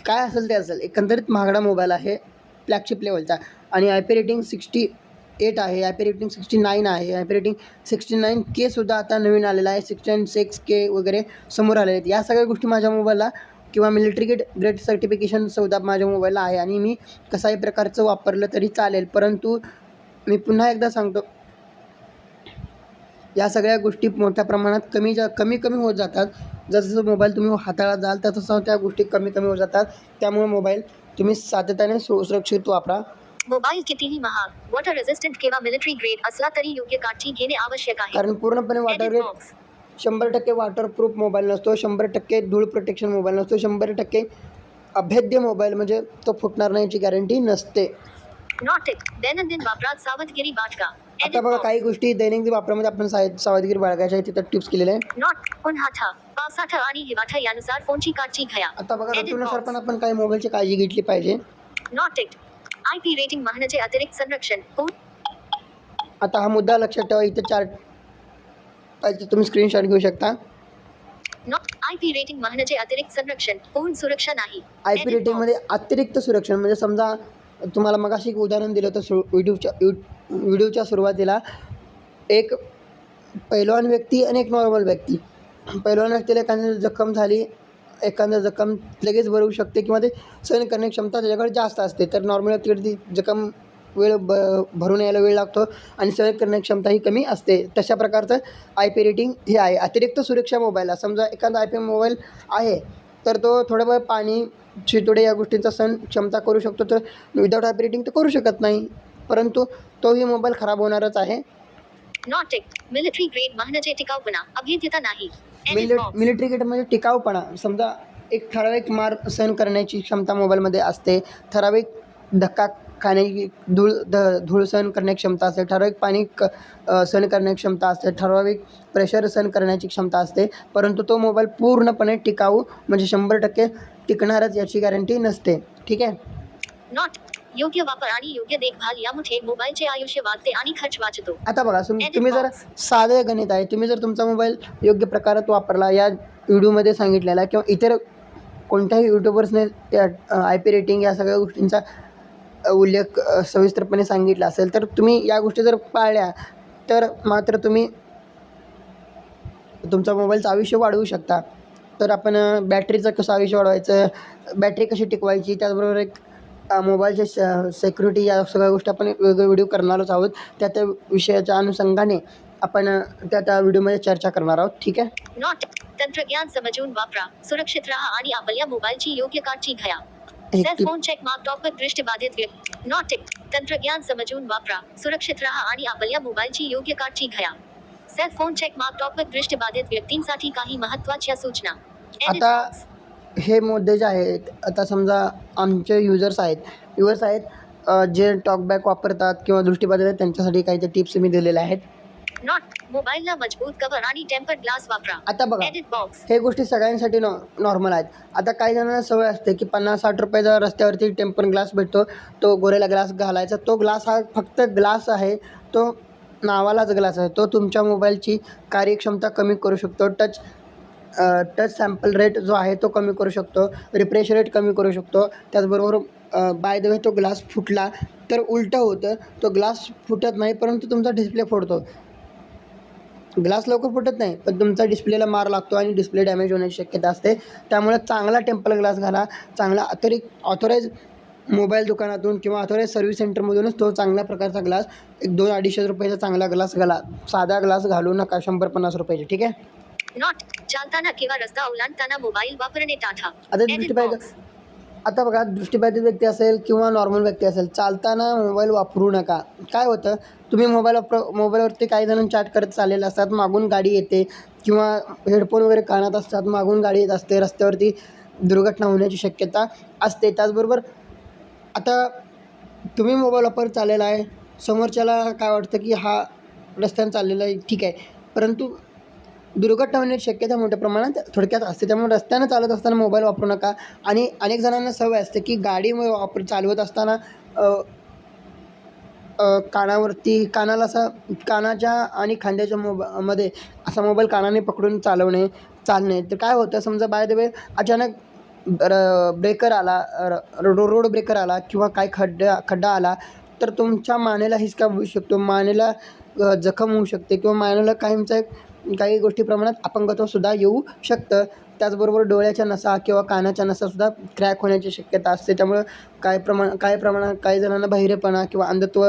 काय असेल ते असेल, एकंदरीत महागडा मोबाईल आहे फ्लॅगशिप लेवलचा आणि IP रेटिंग 68 आहे, IP रेटिंग 69 आहे, IP रेटिंग 69K सुद्धा आता नवीन आलेला आहे, 66K वगैरे समोर आलेले आहेत. या सगळ्या गोष्टी माझ्या मोबाईलला किंवा मिलिटरी ग्रेड सर्टिफिकेशन सुद्धा माझ्या मोबाईलला आहे आणि मी कसाही प्रकारचं वापरलं तरी चालेल. परंतु मी पुन्हा एकदा सांगतो, या सगळ्या गोष्टी मोठ्या प्रमाणात कमी होत जातात. जसं मोबाईल तुम्ही हाताळत जाल तसं त्या गोष्टी कमी होत जातात. त्यामुळे मोबाईल तुम्ही सातत्याने सुरक्षित वापरा. मोबाईल कितीही महाग, वॉटर रेझिस्टंट किंवा मिलिटरी ग्रेड असला तरी योग्य काळजी घेणे आवश्यक आहे. कारण पूर्णपणे Edit water box. 100% waterproof mobile नसतो, 100% धूळ प्रोटेक्शन मोबाईल नसतो, 100% अभेद्य मोबाईल म्हणजे तो फुटणार नाही याची गॅरंटी नसते. Not it. दैनंदिन वापरात सावधगिरी बाळगा. आता Edit बघा box. काही गोष्टी दैनंदिन वापरामध्ये आपण सावधगिरी बाळगायच्या आहे, तिथं टिप्स केलेल्या आहे. Not उन्हाळा, पावसाळा आणि हिवाळा यानुसार फोनची काळजी घ्या. आता बघा Edit ऋतूनुसार box. पण आपण काही मोबाईलची काळजी घेतली पाहिजे. Not it. IP रेटिंग म्हणजे अतिरिक्त संरक्षण. आता हा मुद्दा लक्षात ठेवा, इथे चार्ट पाहिजे तुम्ही स्क्रीनशॉट घेऊ शकता. IP रेटिंग म्हणजे अतिरिक्त संरक्षण, पूर्ण सुरक्षा नाही. IP Edit रेटिंगमध्ये box. अतिरिक्त सुरक्षण म्हणजे समजा तुम्हाला मगाशी एक उदाहरण दिलं होतं व्हिडिओच्या सुरुवातीला, एक पैलवान व्यक्ती आणि एक नॉर्मल व्यक्ती. पैलवान व्यक्तीला एखादी जखम झाली, एखादं जखम लगेच बरं होऊ शकते किंवा ते सहन करण्याची क्षमता त्याच्याकडे जास्त असते, तर नॉर्मल व्यक्तीकडे ती जखम भरून यायला वेळ लागतो आणि सहन करण्याची क्षमता ही कमी असते. तशा प्रकारचं IP रेटिंग हे आहे. अतिरिक्त सुरक्षा मोबाईलला समजा एखादा IP मोबाईल आहे तर तो थोडंफार पाणी, शितोडे या गोष्टींचा सहन क्षमता करू शकतो, तर विदाऊट IP रेटिंग तर करू शकत नाही. परंतु तोही मोबाईल खराब होणारच आहे. नॉट टिक मिलिटरी ग्रेड वाहनाचे टिकाऊपणा अभेद्यता नाही एडिट बॉक्स मिलिटरी ग्रेड म्हणजे टिकाऊपणा. समजा एक ठराविक मार सहन करण्याची क्षमता मोबाईलमध्ये असते, ठराविक धक्का खाण्याची धूळ सहन करण्याची क्षमता असते, ठराविक पाणी सहन करण्याची क्षमता असते, ठराविक प्रेशर सहन करण्याची क्षमता असते. परंतु तो मोबाईल पूर्णपणे टिकाऊ म्हणजे 100% टिकणारच याची गॅरंटी नसते. ठीक आहे. नॉट योग्य वापर आणि योग्य देखभाल यामुळे मोबाईलचे आयुष्य वाढते आणि खर्च वाचतो. आता बघा Edit तुम्ही जर box. साधे गणित आहे, तुम्ही जर तुमचा मोबाईल योग्य प्रकारात वापरला, या व्हिडिओमध्ये सांगितलेला किंवा इतर कोणत्याही यूट्यूबर्सने त्या IP रेटिंग या सगळ्या गोष्टींचा उल्लेख सविस्तरपणे सांगितला असेल, तर तुम्ही या गोष्टी जर पाळल्या तर मात्र तुम्ही तुमचा मोबाईलचं आयुष्य वाढवू शकता. तर आपण बॅटरीचं कसं आयुष्य वाढवायचं, बॅटरी कशी टिकवायची, त्याचबरोबर एक मोबाईलचे सेक्युरिटी या सगळ्या गोष्टी आपण वेगळे व्हिडिओ करणारच आहोत. त्या विषयाच्या अनुषंगाने आपण त्या व्हिडिओमध्ये चर्चा करणार आहोत. ठीक आहे. नॉट तंत्रज्ञान समजून वापरा, सुरक्षित राहा आणि आपल्या मोबाईलची योग्य काळजी घ्या. एक सेल फोन चेक मार्क टॉपवर दृष्टिबाधित व्यक्ती नॉट टिक तंत्रज्ञान समजून वापरा, सुरक्षित राहा आणि आपल्या मोबाईलची योग्य काळजी घ्या. सेल फोन चेक मार्क टॉपवर दृष्टिबाधित व्यक्तींसाठी काही महत्त्वाच्या सूचना. Edit आता box. हे मुद्दे जे आहेत, आता समजा आमचे व्ह्यूअर्स आहेत जे टॉकबॅक वापरतात किंवा दृष्टिबाधित आहेत, त्यांच्यासाठी काही टिप्स मी दिलेल्या आहेत. नॉट मोबाईलला मजबूत कव्हर आणि टेम्पर्ड ग्लास वापरा. आता बघा, एडिट बॉक्स हे गोष्टी सगळ्यांसाठी नॉर्मल आहेत. आता काही जणांना सवय असते की 50-60 रुपयाचा रस्त्यावरती टेम्पर ग्लास भेटतो, तो गोरेला ग्लास घालायचा. तो ग्लास हा फक्त ग्लास आहे, तो नावालाच ग्लास आहे. तो तुमच्या मोबाईलची कार्यक्षमता कमी करू शकतो. टच सॅम्पल रेट जो आहे तो कमी करू शकतो, रिफ्रेश रेट कमी करू शकतो. त्याचबरोबर बाय द वे तो ग्लास फुटला तर उलटं होतं, तो ग्लास फुटत नाही परंतु तुमचा डिस्प्ले फोडतो. ग्लास लवकर फुटत नाही, पण तुमचा डिस्प्लेला मार लागतो आणि डिस्प्ले डॅमेज होण्याची शक्यता असते. त्यामुळे चांगला टेम्पल ग्लास घाला, चांगला ऑथोराईज मोबाईल दुकानातून किंवा ऑथोराईज सर्व्हिस सेंटरमधूनच तो चांगल्या प्रकारचा ग्लास, एक 200-250 रुपयाचा चांगला ग्लास घाला. साधा ग्लास घालू नका 100-50 रुपयाचे. ठीक आहे. नॉट चालताना किंवा रस्ता ओलांडताना मोबाईल वापरणे टाळा. आता Edit box. आता बघा, दृष्टिबाधित व्यक्ती असेल किंवा नॉर्मल व्यक्ती असेल, चालताना मोबाईल वापरू नका. काय होतं, तुम्ही मोबाईलवरती काही जण चॅट करत चाललेले असतात, मागून गाडी येते किंवा हेडफोन वगैरे कानात असतात, मागून गाडी येत असते, रस्त्यावरती दुर्घटना होण्याची शक्यता असते. त्याचबरोबर आता तुम्ही मोबाईल वापरत चाललेला आहे, समोरच्याला काय वाटतं की हा रस्त्याने चाललेला आहे, ठीक आहे, परंतु दुर्घटना होण्याची शक्यता मोठ्या प्रमाणात थोडक्यात असते. त्यामुळे रस्त्यानं चालत असताना मोबाईल वापरू नका. आणि अनेक जणांना सवय असते की गाडी चालवत असताना कानाला असा कानाच्या आणि खांद्याच्या मध्ये असा मोबाईल कानाने पकडून चालणे. तर काय होतं, समजा बाय द वे अचानक ब्रेकर आला, रोड ब्रेकर आला किंवा काय खड्डा आला तर तुमच्या मानेला हिसका होऊ शकतो, मानेला जखम होऊ शकते किंवा मानेला काही गोष्टी प्रमाणात अपंगत्वसुद्धा येऊ शकतं. त्याचबरोबर डोळ्याच्या नसा किंवा कानाच्या नसासुद्धा क्रॅक होण्याची शक्यता असते. त्यामुळं काही प्रमाणात काही जणांना बहिरेपणा किंवा अंधत्व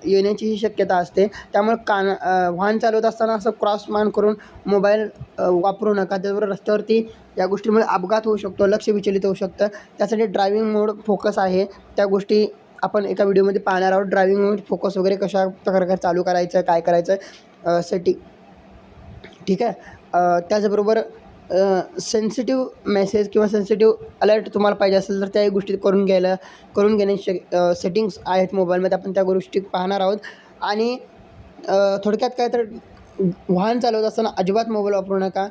येण्याचीही शक्यता असते. त्यामुळं वाहन चालवत असताना असं क्रॉस मान करून मोबाईल वापरू नका. त्याचबरोबर रस्त्यावरती या गोष्टीमुळे अपघात होऊ शकतो, लक्ष विचलित होऊ शकतं. त्यासाठी ड्रायव्हिंग मोड फोकस आहे, त्या गोष्टी आपण एका व्हिडिओमध्ये पाहणार आहोत. ड्रायव्हिंग मोड फोकस वगैरे कशा प्रकारे चालू करायचं, काय करायचं सेटिंग. ठीक आहे. त्याचबरोबर सेन्सिटिव्ह मेसेज किंवा सेन्सिटिव्ह अलर्ट तुम्हाला पाहिजे असेल तर त्याही गोष्टी करून घेण्याची सेटिंग्स आहेत मोबाईलमध्ये. आपण त्या गोष्टी पाहणार आहोत. आणि थोडक्यात काय तर वाहन चालवत असताना अजिबात मोबाईल वापरू नका.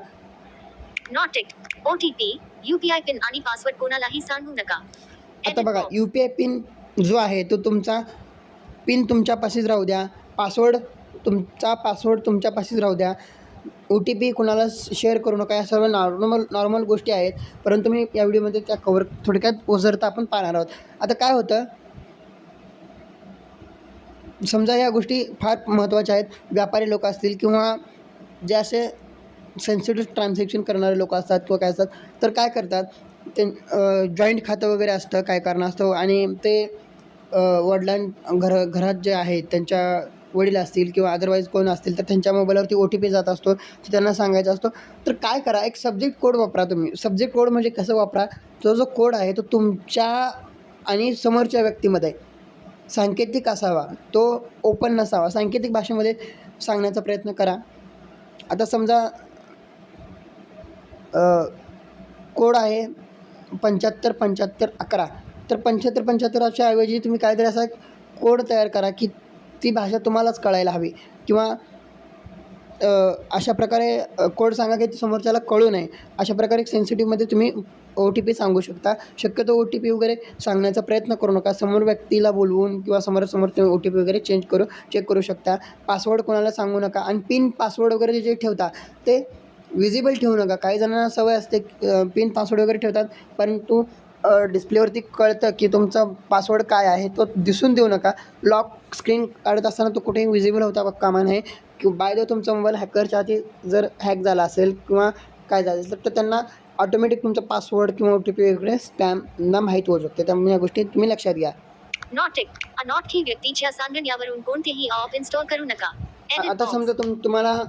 Not tick OTP, UPI pin आणि पासवर्ड कोणालाही सांगू नका. आता Edit बघा, box. UPI पिन जो आहे तो तुमचा पिन तुमच्यापाशीच राहू द्या, तुमचा पासवर्ड तुमच्यापाशीच राहू द्या. OTP कुणाला शेअर करू नका. या सर्व नॉर्मल गोष्टी आहेत, परंतु मी या व्हिडिओमध्ये त्या थोडक्यात ओझरता आपण पाहणार आहोत. आता काय होतं, समजा या गोष्टी फार महत्त्वाच्या आहेत. व्यापारी लोक असतील किंवा जे असे सेन्सिटिव्ह ट्रान्झॅक्शन करणारे लोक असतात किंवा काय असतात, तर काय करतात, ते जॉईंट खातं वगैरे असतं काय कारणास्तव, आणि ते घरात जे आहेत त्यांच्या वडील असतील किंवा अदरवाईज कोण असतील तर त्यांच्या मोबाईलवरती OTP जात असतो, तो त्यांना सांगायचा असतो. तर काय करा, एक सब्जेक्ट कोड वापरा तुम्ही. सब्जेक्ट कोड म्हणजे कसं वापरा, तो जो कोड आहे तो तुमच्या आणि समोरच्या व्यक्तीमध्ये सांकेतिक असावा, तो ओपन नसावा. सांकेतिक भाषेमध्ये सांगण्याचा प्रयत्न करा. आता समजा कोड आहे 75-75-11, तर 75-75च्या ऐवजी तुम्ही काहीतरी असा कोड तयार करा की ती भाषा तुम्हालाच कळायला हवी, किंवा अशा प्रकारे कोड सांगा की समोरच्याला कळू नये. अशा प्रकारे सेन्सिटिव्हमध्ये तुम्ही OTP सांगू शकता. शक्यतो OTP वगैरे सांगण्याचा प्रयत्न करू नका. समोर व्यक्तीला बोलवून किंवा समोरासमोर तुम्ही OTP वगैरे चेक करू शकता. पासवर्ड कोणाला सांगू नका, आणि पिन पासवर्ड वगैरे जे ठेवता ते विजिबल ठेवू नका. काही जणांना सवय असते पिन पासवर्ड वगैरे ठेवतात, परंतु डिस्प्लेवरती कळतं की तुमचा पासवर्ड काय आहे, तो दिसून देऊ नका. लॉक स्क्रीन काढत असताना तो कुठेही विजिबल होता कामा नये. बाय द तुमचा मोबाईल हॅकरच्या हाती जर हॅक झाला असेल किंवा काय झालं असेल, तर त्यांना ऑटोमॅटिक तुमचा पासवर्ड किंवा OTP वगैरे स्पॅमना माहीत होऊ शकते. त्यामुळे या गोष्टी तुम्ही लक्षात घ्या. अनोळखी व्यक्तीच्या सांगण्यावरून कोणतेही ॲप इन्स्टॉल करू नका. आता समजा तुम्हाला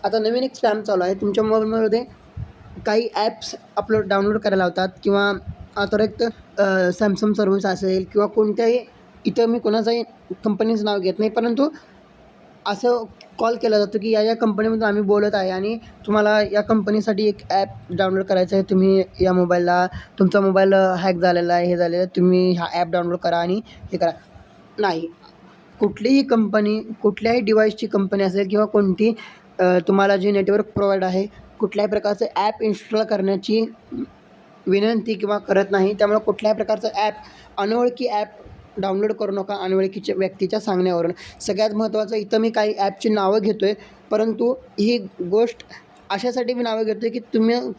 आता नवीन एक स्पॅम चालू आहे. तुमच्या मोबाईलमध्ये काही ॲप्स डाउनलोड करायला लावतात, किंवा अतिरिक्त सॅमसंग सर्व्हिस असेल किंवा कोणत्याही, इथं मी कोणाचाही कंपनीचं नाव घेत नाही, परंतु असं कॉल केला जातो की या कंपनीमधून आम्ही बोलत आहे आणि तुम्हाला या कंपनीसाठी एक ॲप डाउनलोड करायचं आहे. तुम्ही या मोबाईलला, तुमचा मोबाईल हॅक झालेला आहे, हे झालेलं आहे, तुम्ही हा ॲप डाउनलोड करा आणि हे करा. नाही, कुठलीही कंपनी, कुठल्याही डिव्हाइसची कंपनी असेल किंवा कोणती तुम्हाला जे नेटवर्क प्रोव्हाइड आहे, कुठल्याही प्रकारचं ॲप इन्स्टॉल करण्याची विनंती किंवा करत नाही. त्यामुळे कुठल्याही प्रकारचं अनोळखी ॲप डाउनलोड करू नका अनोळखीच्या व्यक्तीच्या सांगण्यावरून. सगळ्यात महत्त्वाचं, इथं मी काही ॲपची नावं घेतो आहे, परंतु ही गोष्ट अशासाठी मी नावं घेतो आहे की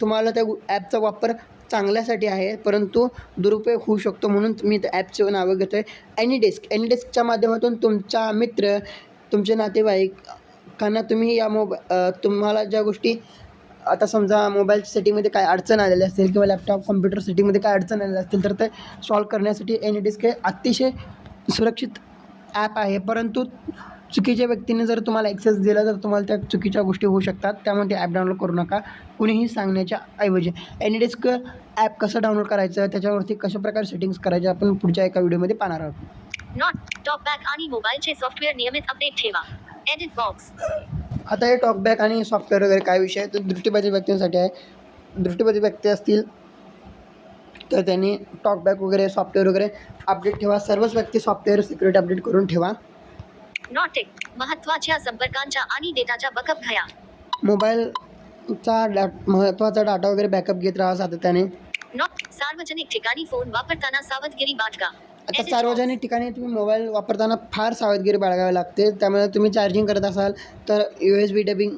तुम्हाला त्या ॲपचा वापर चांगल्यासाठी आहे, परंतु दुरुपयोग होऊ शकतो, म्हणून मी त्या ॲपची नावं घेतो आहे. एनीडेस्कच्या माध्यमातून तुमचा मित्र, तुमचे नातेवाईकांना तुम्ही तुम्हाला ज्या गोष्टी, आता समजा मोबाईल सेटिंगमध्ये काय अडचण आलेली असेल किंवा लॅपटॉप कॉम्प्युटर सेटिंगमध्ये काय अडचण आलेली असतील, तर ते सॉल्व करण्यासाठी एनीडेस्क हे अतिशय सुरक्षित ॲप आहे. परंतु चुकीच्या व्यक्तीने जर तुम्हाला ॲक्सेस दिला तर तुम्हाला त्या चुकीच्या गोष्टी होऊ शकतात. त्यामुळे ते ॲप डाउनलोड करू नका कुणीही सांगण्याच्या ऐवजी. एनीडेस्क ॲप कसं डाउनलोड करायचं, त्याच्यावरती कशाप्रकारे सेटिंग्स करायचे, आपण पुढच्या एका व्हिडिओमध्ये पाहणार आहोत. टॉकबॅक आणि मोबाईलचे सॉफ्टवेअर नियमित अपडेट ठेवा. Edit box. आता हे टॉकबॅक आणि सॉफ्टवेअर वगैरे काय विषय आहे, तर दृष्टिबाधित व्यक्तींसाठी आहे. दृष्टिबाधित व्यक्ती असतील तर त्यांनी टॉकबॅक वगैरे सॉफ्टवेअर वगैरे अपडेट ठेवा. सर्वच व्यक्ती सॉफ्टवेअर सिक्युरिटी अपडेट करून ठेवा. महत्त्वाच्या संपर्कांच्या आणि डेटाचा बॅकअप घ्या. मोबाईलचा महत्त्वाचा डाटा वगैरे बॅकअप घेत राहा सातत्याने. सार्वजनिक ठिकाणी फोन वापरताना सावधगिरी बाळगा. आता सार्वजनिक ठिकाणी तुम्ही मोबाईल वापरताना फार सावधगिरी बाळगावी लागते. त्यामुळे तुम्ही चार्जिंग करत असाल तर USB डबिंग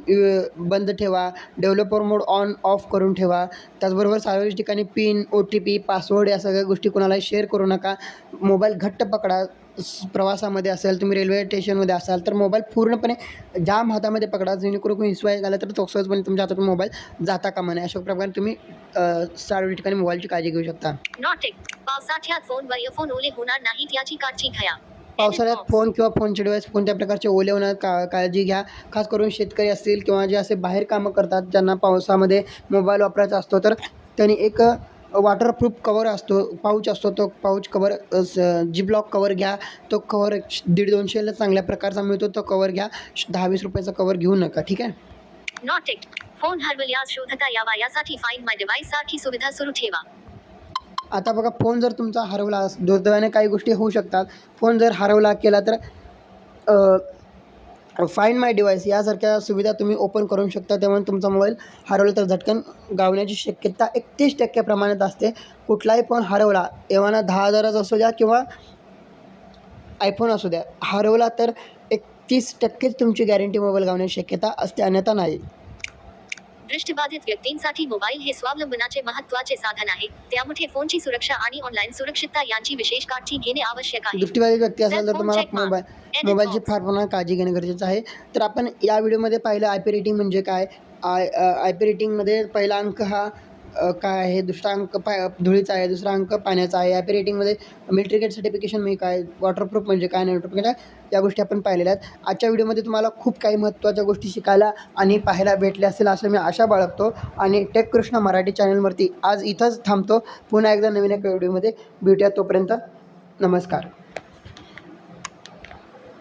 बंद ठेवा. डेव्हलपर मोड ऑन ऑफ करून ठेवा. त्याचबरोबर सार्वजनिक ठिकाणी पिन, OTP, पासवर्ड या सगळ्या गोष्टी कोणालाही शेअर करू नका. मोबाईल घट्ट पकडा. प्रवासामध्ये असेल, तुम्ही रेल्वे स्टेशनमध्ये असाल तर मोबाईल पूर्णपणे जाम हातामध्ये पकडा, जेणेकरून कोणी हिसवाय झाला तर तो सहजपणे तुमच्या हातातून मोबाईल जाता कामा नये. अशा प्रकारे तुम्ही सार्वजनिक ठिकाणी मोबाईलची काळजी घेऊ शकता. पावसाळ्यात फोनवर इयरफोन ओले होणार नाहीत याची काळजी घ्या. पावसाळ्यात फोन किंवा फोनचे डिव्हाइस कोणत्या प्रकारचे ओले होणार काळजी घ्या. खास करून शेतकरी असतील किंवा जे असे बाहेर कामं करतात, ज्यांना पावसामध्ये मोबाईल वापरायचा असतो, तर त्यांनी एक वॉटरप्रूफ कवर असतो, पाऊच असतो, तो पाऊच कवर जिपलॉक कवर घ्या. तो कवर 150-200ला चांगल्या प्रकारचा मिळतो, तो कवर घ्या. 10-20 रुपयाचा कवर घेऊ नका. ठीक आहे. फोन हरवल्यास शोधता यावा यासाठी फाइंड माय डिव्हाइस सारखी सुविधा सुरू ठेवा. आता बघा, फोन जर तुमचा हरवला, दुर्दैवाने काही गोष्टी होऊ शकतात. फोन जर हरवला केला तर फाइंड माय डिव्हाइस यासारख्या सुविधा तुम्ही ओपन करू शकता. त्यामुळे तुमचा मोबाईल हरवला तर झटकन गावण्याची शक्यता 31% प्रमाणात असते. कुठलाही फोन हरवला, एव्हाना 10,000चा असू द्या किंवा आयफोन असू द्या, हरवला तर 31%च तुमची गॅरंटी मोबाईल गावण्याची शक्यता असते, अन्यथा नाही. दृष्टिबाधित व्यक्तींसाठी मोबाईल हे स्वावलंबनाचे महत्त्वाचे साधन आहे. त्यामुळे फोनची सुरक्षा आणि ऑनलाईन सुरक्षितता यांची विशेष काळजी घेणे आवश्यक आहे. दृष्टिबाधित व्यक्ती असेल तर तुम्हाला मोबाईलची फार प्रमाणात काळजी घेणे गरजेचं आहे. तर आपण या व्हिडिओमध्ये पाहिलं IP रेटिंग म्हणजे काय. IP रेटिंगमध्ये पहिला अंक हा काय आहे, दुसरा अंक धुळीचा आहे, दुसरा अंक पाण्याचा आहे. IP रेटिंगमध्ये मिलिटरी गेट सर्टिफिकेशन म्हणजे काय, वॉटरप्रूफ म्हणजे काय, नेटवर्क म्हणजे काय, या गोष्टी आपण पाहिलेल्या आहेत. आजच्या व्हिडिओमध्ये तुम्हाला खूप काही महत्त्वाच्या गोष्टी शिकायला आणि पाहायला भेटल्या असतील असं मी आशा बाळगतो. आणि टेक कृष्णा मराठी चॅनलवरती आज इथंच थांबतो. पुन्हा एकदा नवीन एका व्हिडिओमध्ये भेटूया. तोपर्यंत नमस्कार.